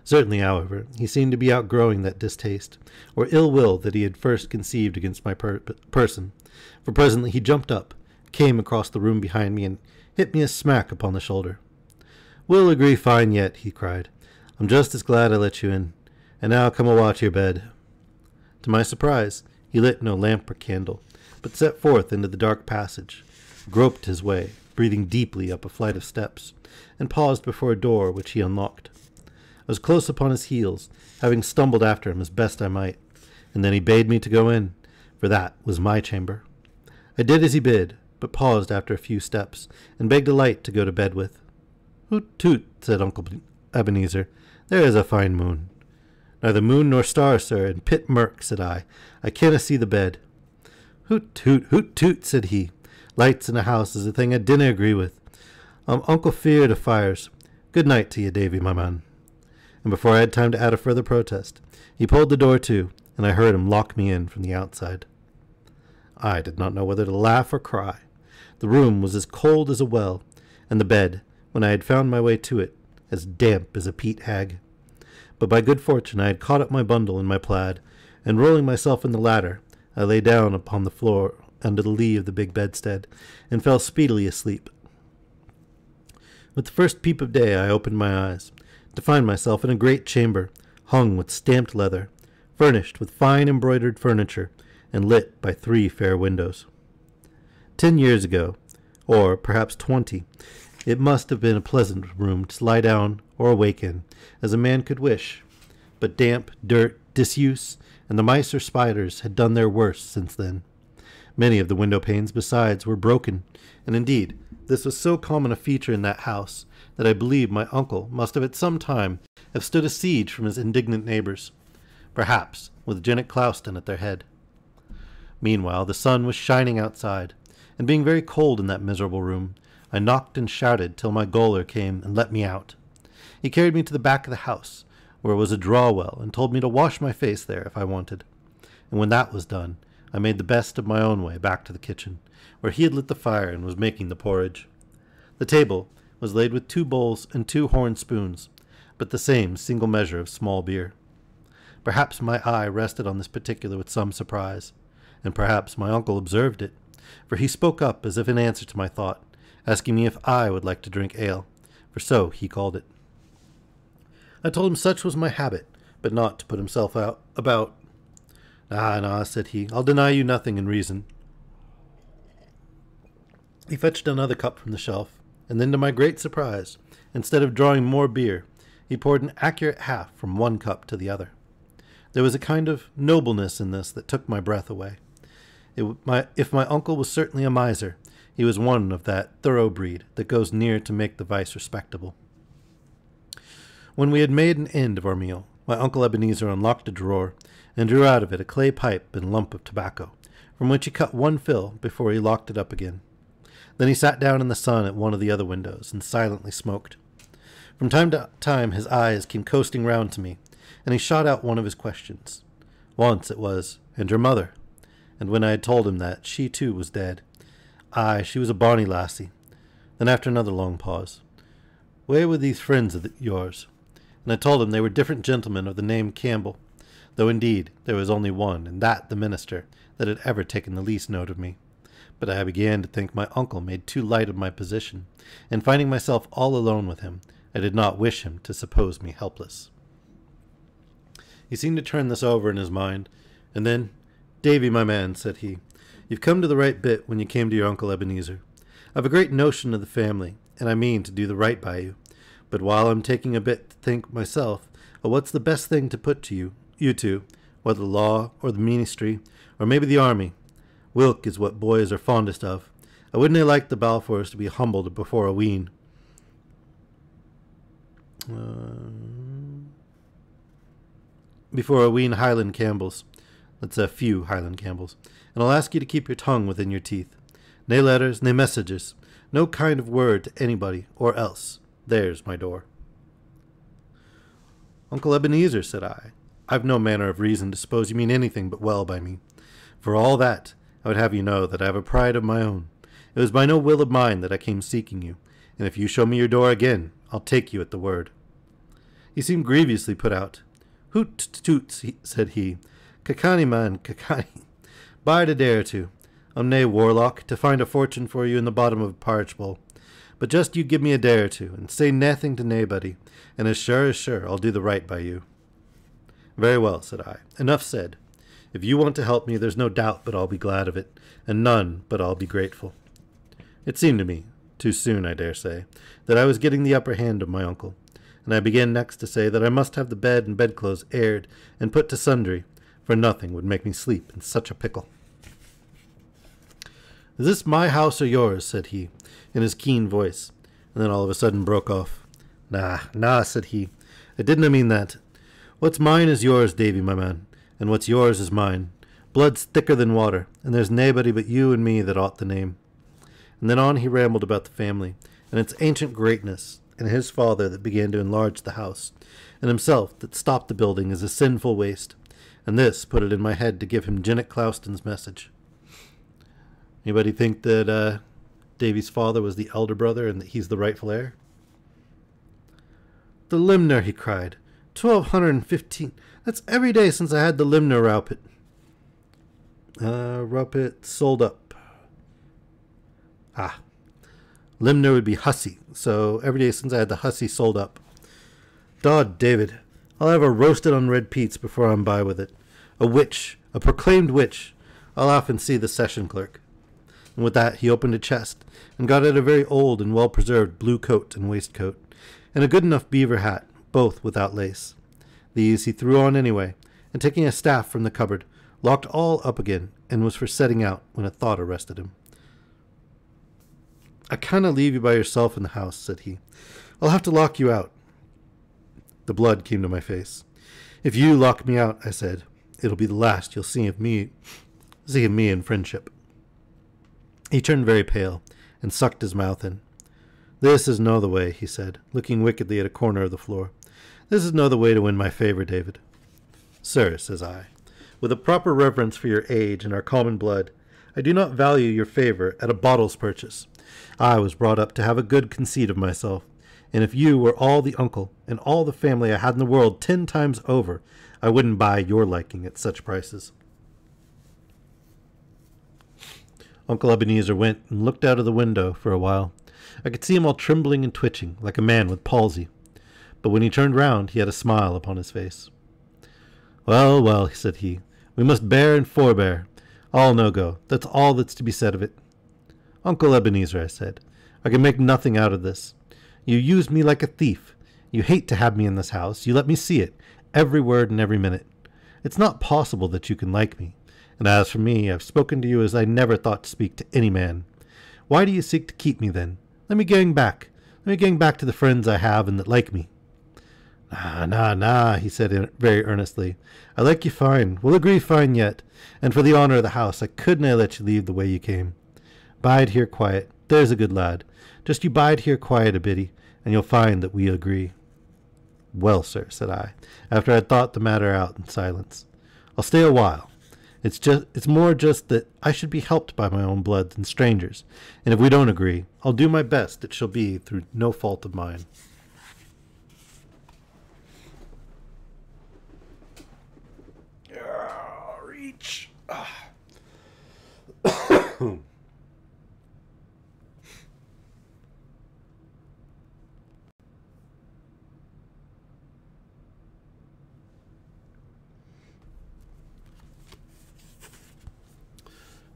Certainly, however, he seemed to be outgrowing that distaste, or ill will that he had first conceived against my person, for presently he jumped up, came across the room behind me, and hit me a smack upon the shoulder. "We'll agree fine yet," he cried. "I'm just as glad I let you in. And now come a watch your bed." To my surprise, he lit no lamp or candle, but set forth into the dark passage, groped his way, breathing deeply up a flight of steps, and paused before a door which he unlocked. I was close upon his heels, having stumbled after him as best I might, and then he bade me to go in, for that was my chamber. I did as he bid, but paused after a few steps, and begged a light to go to bed with. "Hoot toot," said Uncle Ebenezer, "there is a fine moon." "Neither moon nor star, sir, and pit murk," said I. "I canna see the bed." Hoot toot, said he. "Lights in a house is a thing I dinna agree with. I'm unco feared of fires. Good night to ye, Davy, my man." And before I had time to add a further protest, he pulled the door to, and I heard him lock me in from the outside. I did not know whether to laugh or cry. The room was as cold as a well, and the bed, when I had found my way to it, as damp as a peat hag. But by good fortune I had caught up my bundle and my plaid, and rolling myself in the ladder, I lay down upon the floor under the lee of the big bedstead, and fell speedily asleep. With the first peep of day I opened my eyes, to find myself in a great chamber, hung with stamped leather, furnished with fine embroidered furniture, and lit by 3 fair windows. 10 years ago, or perhaps 20, it must have been a pleasant room to lie down or awake in, as a man could wish, but damp, dirt, disuse, and the mice or spiders had done their worst since then. Many of the window panes, besides, were broken, and indeed, this was so common a feature in that house that I believe my uncle must have at some time have stood a siege from his indignant neighbors, perhaps with Janet Clouston at their head. Meanwhile, the sun was shining outside, and being very cold in that miserable room, I knocked and shouted till my gaoler came and let me out. He carried me to the back of the house, where was a draw-well, and told me to wash my face there if I wanted. And when that was done, I made the best of my own way back to the kitchen, where he had lit the fire and was making the porridge. The table was laid with 2 bowls and 2 horn spoons, but the same single measure of small beer. Perhaps my eye rested on this particular with some surprise, and perhaps my uncle observed it, for he spoke up as if in answer to my thought, asking me if I would like to drink ale, for so he called it. I told him such was my habit, but not to put himself out about. "Ah, said he, "I'll deny you nothing in reason." He fetched another cup from the shelf, and then to my great surprise, instead of drawing more beer, he poured an accurate half from one cup to the other. There was a kind of nobleness in this that took my breath away. If my uncle was certainly a miser, he was one of that thorough breed that goes near to make the vice respectable. When we had made an end of our meal, my Uncle Ebenezer unlocked a drawer and drew out of it a clay pipe and lump of tobacco, from which he cut one fill before he locked it up again. Then he sat down in the sun at one of the other windows and silently smoked. From time to time his eyes came coasting round to me, and he shot out one of his questions. Once it was, "And your mother?" And when I had told him that, she too was dead. Aye, she was a bonny lassie. Then after another long pause, "Where were these friends of yours?" And I told him they were different gentlemen of the name Campbell, though indeed there was only one, and that the minister, that had ever taken the least note of me. But I began to think my uncle made too light of my position, and finding myself all alone with him, I did not wish him to suppose me helpless. He seemed to turn this over in his mind, and then, "Davy, my man," said he, "you've come to the right bit when you came to your Uncle Ebenezer. I've a great notion of the family, and I mean to do the right by you. But while I'm taking a bit to think myself of what's the best thing to put to you two, whether the law or the ministry, or maybe the army, whilk is what boys are fondest of. I wouldn't like the Balfours to be humbled before a ween." Before a ween Highland Campbells. That's a few Highland Campbells. And I'll ask you to keep your tongue within your teeth. Nae letters, nae messages. No kind of word to anybody, or else. There's my door. "Uncle Ebenezer," said I, "I've no manner of reason to suppose you mean anything but well by me. For all that, I would have you know that I have a pride of my own. It was by no will of mine that I came seeking you, and if you show me your door again, I'll take you at the word." He seemed grievously put out. "Hoot toots," said he. "Kakani, man, kakani. Bide a day or two. I'm nae warlock to find a fortune for you in the bottom of a parch bowl. But just you give me a day or two, and say naething to naebody, and as sure, I'll do the right by you." "Very well," said I. "Enough said. If you want to help me, there's no doubt but I'll be glad of it, and none but I'll be grateful." It seemed to me, too soon I dare say, that I was getting the upper hand of my uncle, and I began next to say that I must have the bed and bedclothes aired and put to sundry, for nothing would make me sleep in such a pickle. "Is this my house or yours?" said he, in his keen voice, and then all of a sudden broke off. Nah, said he. "I didna mean that. What's mine is yours, Davy, my man, and what's yours is mine. Blood's thicker than water, and there's naebody but you and me that ought the name." And then on he rambled about the family, and its ancient greatness, and his father that began to enlarge the house, and himself that stopped the building as a sinful waste, and this put it in my head to give him Jennet Clouston's message. Anybody think that Davy's father was the elder brother and that he's the rightful heir? "The limner," he cried. 1,215. That's every day since I had the limner rowpit. Rowpit sold up. Limner would be hussy, so every day since I had the hussy sold up. Dod, David, I'll have her roasted on red peats before I'm by with it. A witch, a proclaimed witch. I'll often see the session clerk. And with that he opened a chest, and got out a very old and well-preserved blue coat and waistcoat, and a good enough beaver hat, both without lace. These he threw on anyway, and taking a staff from the cupboard, locked all up again, and was for setting out when a thought arrested him. "I canna leave you by yourself in the house," said he. "I'll have to lock you out." The blood came to my face. "If you lock me out," I said, "it'll be the last you'll see of me in friendship." He turned very pale, and sucked his mouth in. "This is no the way," he said, looking wickedly at a corner of the floor. "This is no the way to win my favour, David." "Sir," says I, "with a proper reverence for your age and our common blood, I do not value your favour at a bottle's purchase. I was brought up to have a good conceit of myself, and if you were all the uncle and all the family I had in the world 10 times over, I wouldn't buy your liking at such prices." Uncle Ebenezer went and looked out of the window for a while. I could see him all trembling and twitching, like a man with palsy. But when he turned round, he had a smile upon his face. "Well, well," said he, "we must bear and forbear. All no go. That's all that's to be said of it." "Uncle Ebenezer," I said, "I can make nothing out of this. You used me like a thief. You hate to have me in this house. You let me see it, every word and every minute. It's not possible that you can like me. And as for me, I've spoken to you as I never thought to speak to any man. Why do you seek to keep me then? Let me gang back. Let me gang back to the friends I have and that like me." Nah, he said very earnestly. "I like you fine. We'll agree fine yet. And for the honour of the house, I couldna let you leave the way you came. Bide here quiet. There's a good lad. Just you bide here quiet a bitty, and you'll find that we agree." "Well, sir," said I, after I had thought the matter out in silence, "I'll stay a while, It's more just that I should be helped by my own blood than strangers, and if we don't agree, I'll do my best. It shall be through no fault of mine. Reach.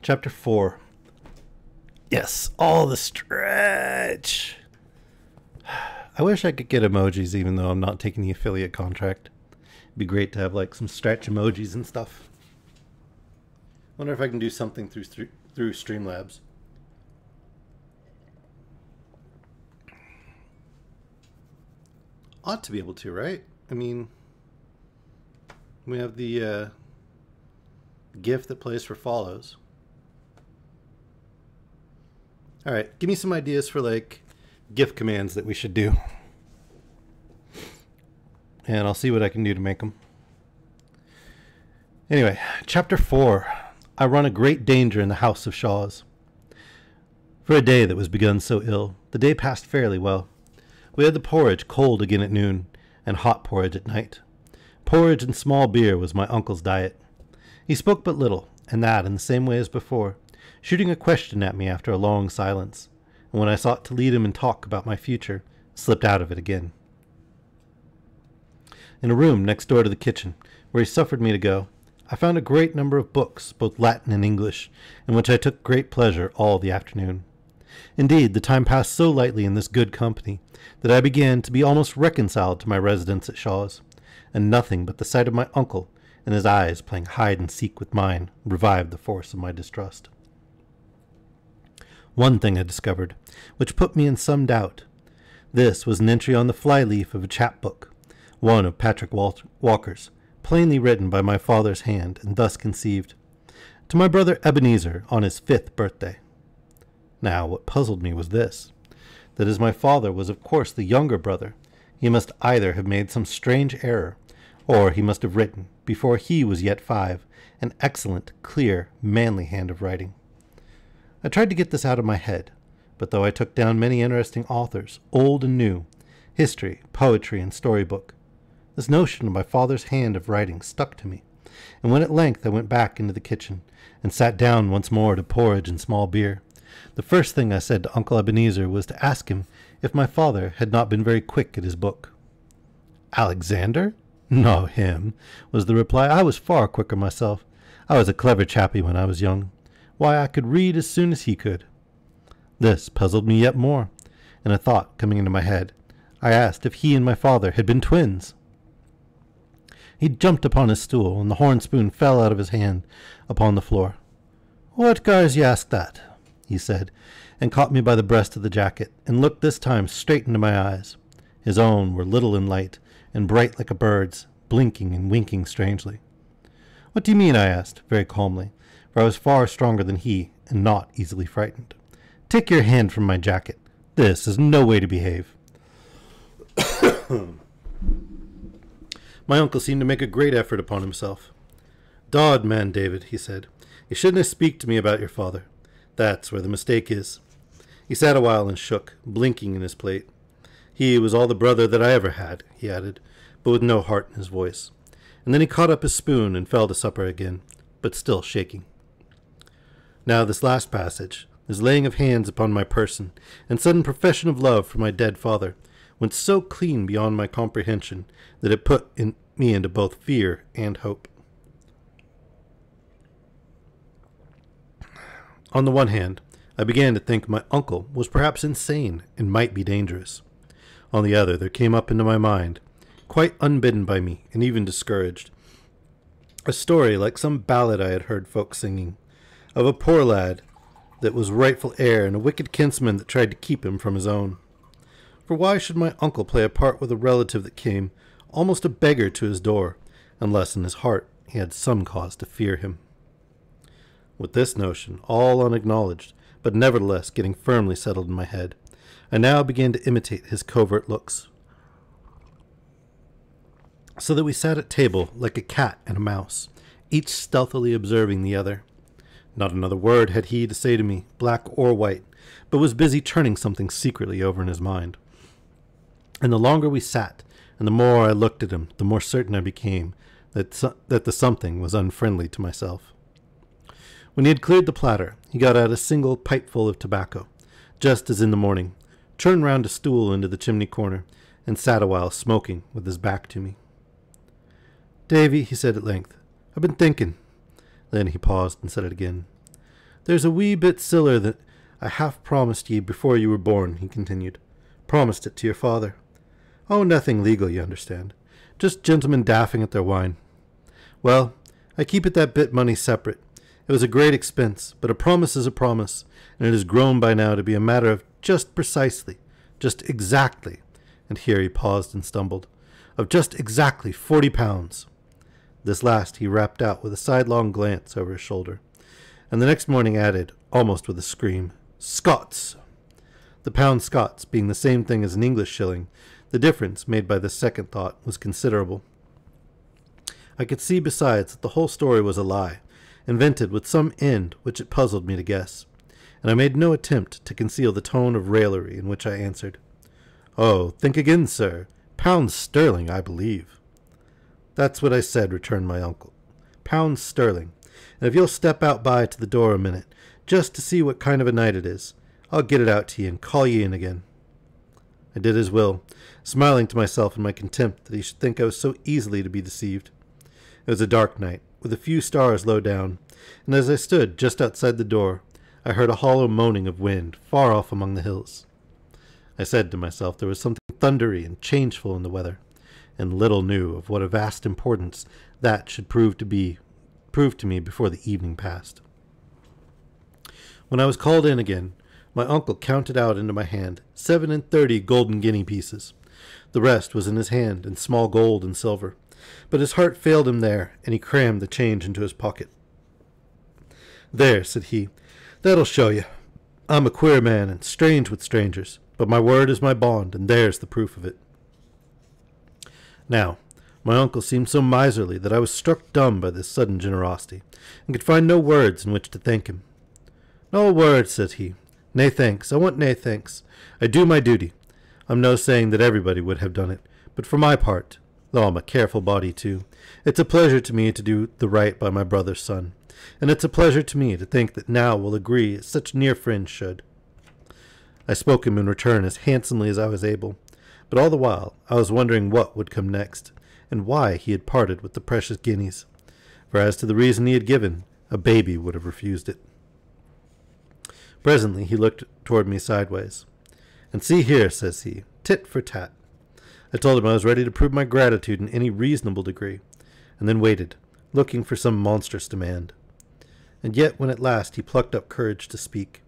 Chapter 4. Yes, all the stretch. I wish I could get emojis even though I'm not taking the affiliate contract. It'd be great to have like some stretch emojis and stuff. Wonder if I can do something through Streamlabs. Ought to be able to, right? I mean, we have the GIF that plays for follows. All right, give me some ideas for like GIF commands that we should do. And I'll see what I can do to make them. Anyway, Chapter 4. I run a great danger in the house of Shaw's. For a day that was begun so ill, the day passed fairly well. We had the porridge cold again at noon, and hot porridge at night. Porridge and small beer was my uncle's diet. He spoke but little, and that in the same way as before, shooting a question at me after a long silence, and when I sought to lead him in talk about my future, slipped out of it again. In a room next door to the kitchen, where he suffered me to go, I found a great number of books, both Latin and English, in which I took great pleasure all the afternoon. Indeed, the time passed so lightly in this good company that I began to be almost reconciled to my residence at Shaw's, and nothing but the sight of my uncle and his eyes playing hide-and-seek with mine revived the force of my distrust. One thing I discovered, which put me in some doubt. This was an entry on the fly-leaf of a chapbook, one of Patrick Walker's, plainly written by my father's hand, and thus conceived, to my brother Ebenezer on his 5th birthday. Now, what puzzled me was this, that as my father was of course the younger brother, he must either have made some strange error, or he must have written, before he was yet 5, an excellent, clear, manly hand of writing. I tried to get this out of my head, but though I took down many interesting authors, old and new, history, poetry, and storybook, this notion of my father's hand of writing stuck to me, and when at length I went back into the kitchen, and sat down once more to porridge and small beer, the first thing I said to Uncle Ebenezer was to ask him if my father had not been very quick at his book. "Alexander? No, him," was the reply. "I was far quicker myself. I was a clever chappie when I was young. Why, I could read as soon as he could." This puzzled me yet more, and a thought coming into my head, I asked if he and my father had been twins. He jumped upon his stool, and the horn spoon fell out of his hand upon the floor. "What gars ye ask that?" he said, and caught me by the breast of the jacket, and looked this time straight into my eyes. His own were little and light, and bright like a bird's, blinking and winking strangely. "What do you mean?" I asked, very calmly, for I was far stronger than he, and not easily frightened. "Take your hand from my jacket. This is no way to behave." My uncle seemed to make a great effort upon himself. "Dod, man, David," he said, "you shouldn't speak to me about your father. That's where the mistake is." He sat a while and shook, blinking in his plate. "He was all the brother that I ever had," he added, but with no heart in his voice. And then he caught up his spoon and fell to supper again, but still shaking. Now this last passage, this laying of hands upon my person, and sudden profession of love for my dead father, went so clean beyond my comprehension that it put me into both fear and hope. On the one hand, I began to think my uncle was perhaps insane and might be dangerous. On the other, there came up into my mind, quite unbidden by me and even discouraged, a story like some ballad I had heard folk singing, of a poor lad that was rightful heir and a wicked kinsman that tried to keep him from his own. For why should my uncle play a part with a relative that came, almost a beggar, to his door, unless in his heart he had some cause to fear him? With this notion, all unacknowledged, but nevertheless getting firmly settled in my head, I now began to imitate his covert looks, so that we sat at table like a cat and a mouse, each stealthily observing the other. Not another word had he to say to me, black or white, but was busy turning something secretly over in his mind. And the longer we sat, and the more I looked at him, the more certain I became that the something was unfriendly to myself. When he had cleared the platter, he got out a single pipeful of tobacco, just as in the morning, turned round a stool into the chimney corner, and sat a while smoking with his back to me. "Davy," he said at length, "I've been thinking." Then he paused and said it again. "There's a wee bit siller that I half promised ye before you were born," he continued. "Promised it to your father. Oh, nothing legal, you understand. Just gentlemen daffing at their wine. Well, I keep it that bit money separate. It was a great expense, but a promise is a promise, and it has grown by now to be a matter of just precisely, just exactly," and here he paused and stumbled, "of just exactly 40 pounds. This last he rapped out with a sidelong glance over his shoulder, and the next morning added, almost with a scream, "Scots!" The pound Scots being the same thing as an English shilling, the difference, made by this second thought, was considerable. I could see besides that the whole story was a lie, invented with some end which it puzzled me to guess, and I made no attempt to conceal the tone of raillery in which I answered, "Oh, think again, sir. Pounds sterling, I believe." "That's what I said," returned my uncle. "Pounds sterling. And if you'll step out by to the door a minute, just to see what kind of a night it is, I'll get it out to ye and call ye in again." I did his will, smiling to myself in my contempt that he should think I was so easily to be deceived. It was a dark night, with a few stars low down, and as I stood just outside the door, I heard a hollow moaning of wind far off among the hills. I said to myself there was something thundery and changeful in the weather, and little knew of what a vast importance that should prove to me before the evening passed. When I was called in again, my uncle counted out into my hand 37 golden guinea pieces. The rest was in his hand in small gold and silver, but his heart failed him there, and he crammed the change into his pocket. "There," said he, "that'll show you. I'm a queer man and strange with strangers, but my word is my bond, and there's the proof of it." Now, my uncle seemed so miserly that I was struck dumb by this sudden generosity, and could find no words in which to thank him. "No words," said he. "Nae thanks. I want nae thanks. I do my duty. I'm no saying that everybody would have done it, but for my part, though I'm a careful body too, it's a pleasure to me to do the right by my brother's son, and it's a pleasure to me to think that now we'll agree as such near friends should." I spoke him in return as handsomely as I was able, but all the while I was wondering what would come next, and why he had parted with the precious guineas, for as to the reason he had given, a baby would have refused it. Presently he looked toward me sideways. "And see here," says he, "tit for tat." I told him I was ready to prove my gratitude in any reasonable degree, and then waited, looking for some monstrous demand. And yet when at last he plucked up courage to speak,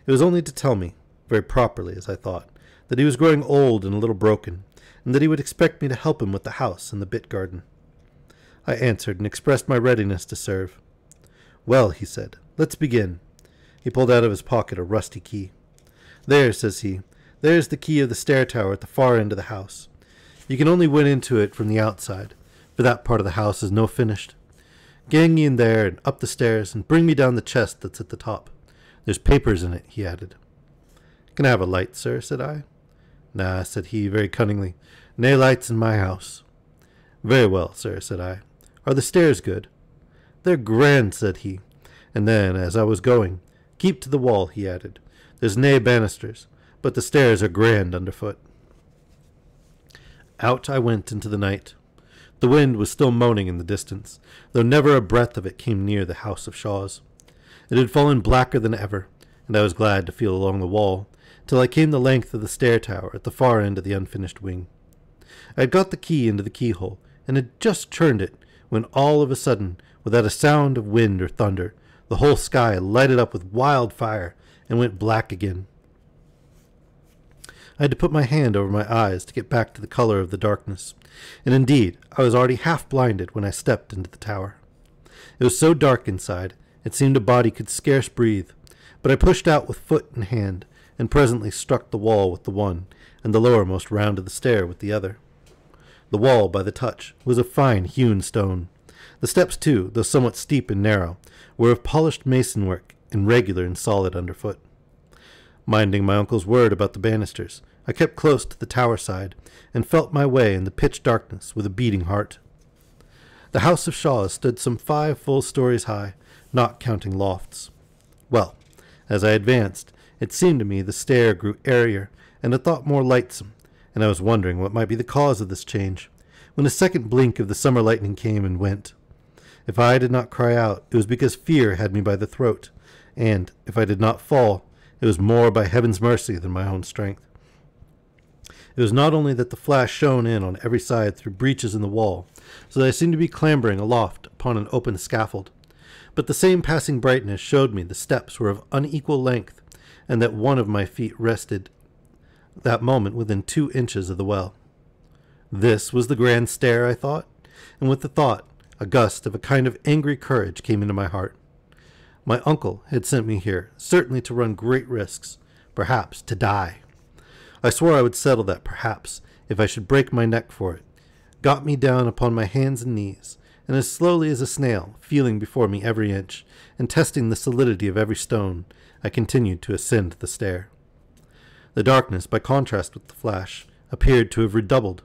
it was only to tell me, very properly as I thought, that he was growing old and a little broken, and that he would expect me to help him with the house and the bit garden. I answered and expressed my readiness to serve. "Well," he said, "let's begin." He pulled out of his pocket a rusty key. "There," says he, "there's the key of the stair tower at the far end of the house. You can only win into it from the outside, for that part of the house is no finished. Gang ye in there and up the stairs, and bring me down the chest that's at the top. There's papers in it," he added. "Can I have a light, sir?" said I. "Nah," said he, very cunningly. "Nae lights in my house." "Very well, sir," said I. "Are the stairs good?" "They're grand," said he. And then, as I was going, "Keep to the wall," he added. "There's nae banisters, but the stairs are grand underfoot." Out I went into the night. The wind was still moaning in the distance, though never a breath of it came near the house of Shaw's. It had fallen blacker than ever, and I was glad to feel along the wall, till I came the length of the stair tower at the far end of the unfinished wing. I had got the key into the keyhole, and had just turned it, when all of a sudden, without a sound of wind or thunder, the whole sky lighted up with wild fire, and went black again. I had to put my hand over my eyes to get back to the color of the darkness, and indeed I was already half blinded when I stepped into the tower. It was so dark inside, it seemed a body could scarce breathe, but I pushed out with foot and hand, and presently struck the wall with the one, and the lowermost round of the stair with the other. The wall, by the touch, was of fine hewn stone, The steps, too, though somewhat steep and narrow, were of polished masonwork and regular and solid underfoot. Minding my uncle's word about the banisters, I kept close to the tower side and felt my way in the pitch darkness with a beating heart. The house of Shaws stood some 5 full stories high, not counting lofts. Well, as I advanced, it seemed to me the stair grew airier and a thought more lightsome, and I was wondering what might be the cause of this change, when a second blink of the summer lightning came and went. If I did not cry out, it was because fear had me by the throat, and if I did not fall, it was more by heaven's mercy than my own strength. It was not only that the flash shone in on every side through breaches in the wall, so that I seemed to be clambering aloft upon an open scaffold, but the same passing brightness showed me the steps were of unequal length, and that one of my feet rested that moment within 2 inches of the well. This was the grand stair, I thought, and with the thought, a gust of a kind of angry courage came into my heart. My uncle had sent me here, certainly to run great risks, perhaps to die. I swore I would settle that perhaps, if I should break my neck for it, got me down upon my hands and knees, and as slowly as a snail, feeling before me every inch, and testing the solidity of every stone, I continued to ascend the stair. The darkness, by contrast with the flash, appeared to have redoubled,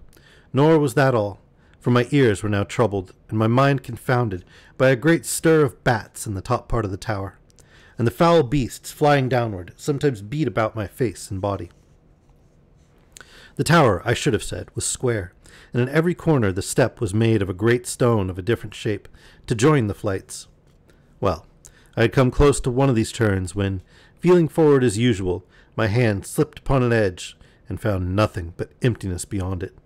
nor was that all, for my ears were now troubled, and my mind confounded by a great stir of bats in the top part of the tower, and the foul beasts flying downward sometimes beat about my face and body. The tower, I should have said, was square, and in every corner the step was made of a great stone of a different shape, to join the flights. Well, I had come close to one of these turns when, feeling forward as usual, my hand slipped upon an edge, and found nothing but emptiness beyond it.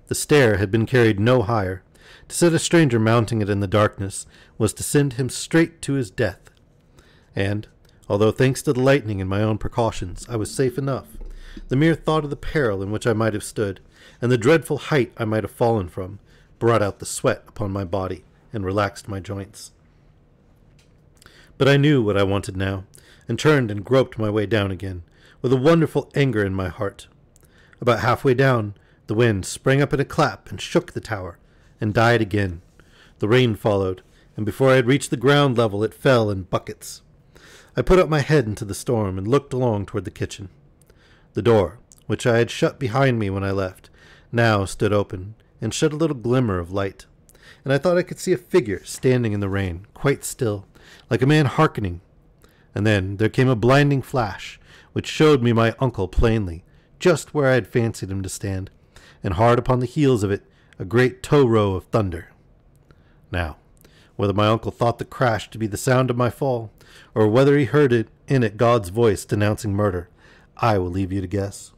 The stair had been carried no higher. To set a stranger mounting it in the darkness was to send him straight to his death. And, although thanks to the lightning and my own precautions, I was safe enough, the mere thought of the peril in which I might have stood, and the dreadful height I might have fallen from, brought out the sweat upon my body and relaxed my joints. But I knew what I wanted now, and turned and groped my way down again, with a wonderful anger in my heart. About halfway down, the wind sprang up in a clap and shook the tower, and died again. The rain followed, and before I had reached the ground level it fell in buckets. I put up my head into the storm and looked along toward the kitchen. The door, which I had shut behind me when I left, now stood open, and shed a little glimmer of light, and I thought I could see a figure standing in the rain, quite still, like a man hearkening. And then there came a blinding flash, which showed me my uncle plainly, just where I had fancied him to stand, and hard upon the heels of it, a great tow-row of thunder. Now, whether my uncle thought the crash to be the sound of my fall, or whether he heard in it God's voice denouncing murder, I will leave you to guess.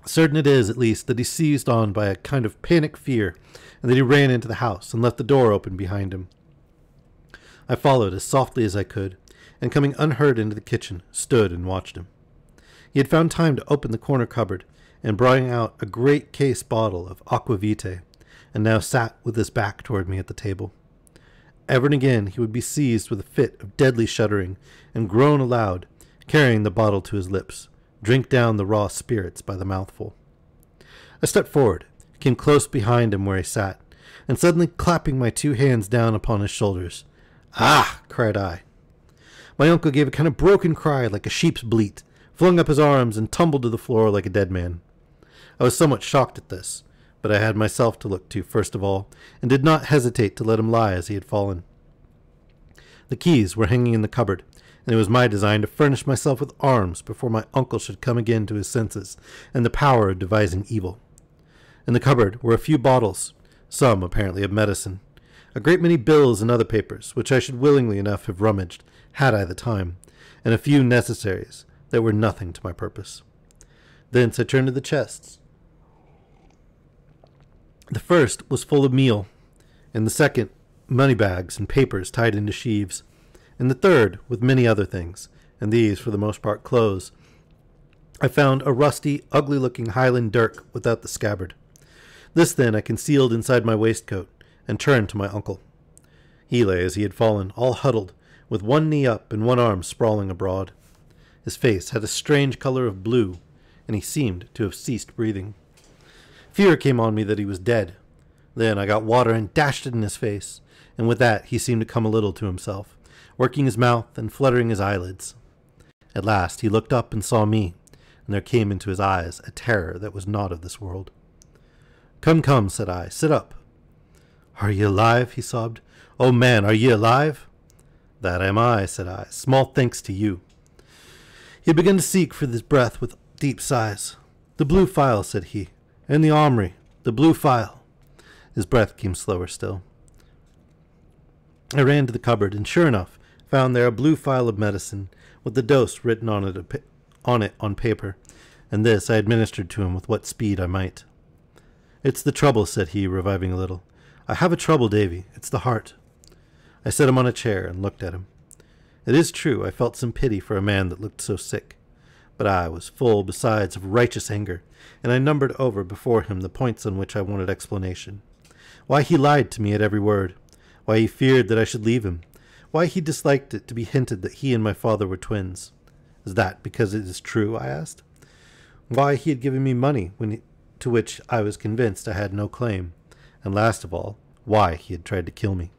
Certain it is, at least, that he seized on by a kind of panic fear, and that he ran into the house and left the door open behind him. I followed as softly as I could, and coming unheard into the kitchen, stood and watched him. He had found time to open the corner cupboard, and brought out a great case bottle of aqua vitae, and now sat with his back toward me at the table. Ever and again he would be seized with a fit of deadly shuddering, and groan aloud, carrying the bottle to his lips, drink down the raw spirits by the mouthful. I stepped forward, came close behind him where he sat, and suddenly clapping my 2 hands down upon his shoulders, "Ah!" cried I. My uncle gave a kind of broken cry like a sheep's bleat, flung up his arms, and tumbled to the floor like a dead man. I was somewhat shocked at this, but I had myself to look to first of all, and did not hesitate to let him lie as he had fallen. The keys were hanging in the cupboard, and it was my design to furnish myself with arms before my uncle should come again to his senses, and the power of devising evil. In the cupboard were a few bottles, some apparently of medicine, a great many bills and other papers, which I should willingly enough have rummaged, had I the time, and a few necessaries that were nothing to my purpose. Thence I turned to the chests. The first was full of meal, and the second money bags and papers tied into sheaves, and the third with many other things, and these for the most part clothes. I found a rusty, ugly-looking Highland dirk without the scabbard. This then I concealed inside my waistcoat, and turned to my uncle. He lay as he had fallen, all huddled, with one knee up and one arm sprawling abroad. His face had a strange color of blue, and he seemed to have ceased breathing. Fear came on me that he was dead. Then I got water and dashed it in his face, and with that he seemed to come a little to himself, working his mouth and fluttering his eyelids. At last he looked up and saw me, and there came into his eyes a terror that was not of this world. "Come, come," said I, "sit up." "Are ye alive?" he sobbed. "Oh, man, are ye alive?" "That am I," said I. "Small thanks to you." He began to seek for his breath with deep sighs. "The blue phial," said he. "In the armory. The blue phial." His breath came slower still. I ran to the cupboard, and sure enough, found there a blue phial of medicine, with the dose written on it on paper, and this I administered to him with what speed I might. "It's the trouble," said he, reviving a little. "I have a trouble, Davy. It's the heart." I set him on a chair and looked at him. It is true I felt some pity for a man that looked so sick, but I was full besides of righteous anger, and I numbered over before him the points on which I wanted explanation. Why he lied to me at every word, why he feared that I should leave him, why he disliked it to be hinted that he and my father were twins. Is that because it is true, I asked? Why he had given me money to which I was convinced I had no claim, and last of all, why he had tried to kill me.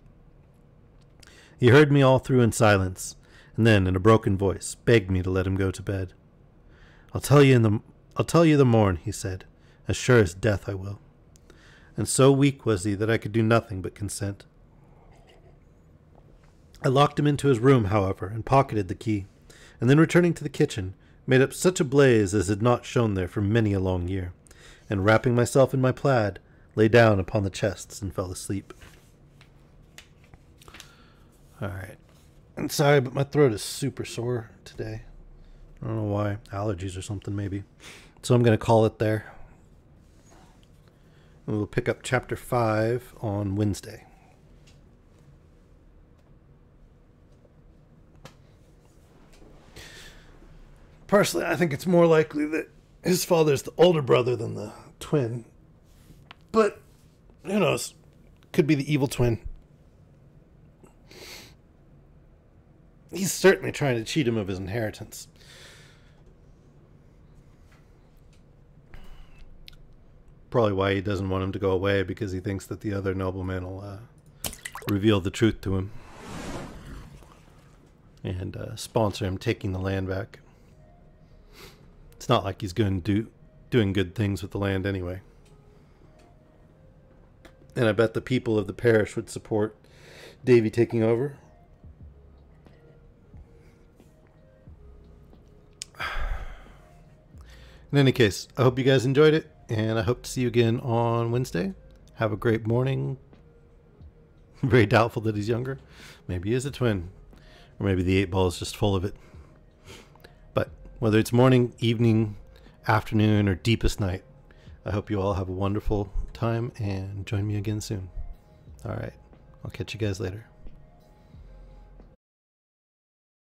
He heard me all through in silence, and then, in a broken voice, begged me to let him go to bed. I'll tell you the morn," he said. "As sure as death I will." And so weak was he that I could do nothing but consent. I locked him into his room, however, and pocketed the key, and then returning to the kitchen, made up such a blaze as had not shone there for many a long year, and wrapping myself in my plaid, lay down upon the chests and fell asleep. All right. I'm sorry, but my throat is super sore today. I don't know why. Allergies or something, maybe. So I'm going to call it there. And we'll pick up Chapter 5 on Wednesday. Personally, I think it's more likely that his father's the older brother than the twin. But, who knows? Could be the evil twin. He's certainly trying to cheat him of his inheritance. Probably why he doesn't want him to go away, because he thinks that the other nobleman will reveal the truth to him and sponsor him taking the land back. It's not like he's going to doing good things with the land anyway. And I bet the people of the parish would support Davy taking over. In any case, I hope you guys enjoyed it, and I hope to see you again on Wednesday. Have a great morning. Very doubtful that he's younger. Maybe he is a twin, or maybe the 8-ball is just full of it. But whether it's morning, evening, afternoon, or deepest night, I hope you all have a wonderful time, and join me again soon. All right. I'll catch you guys later.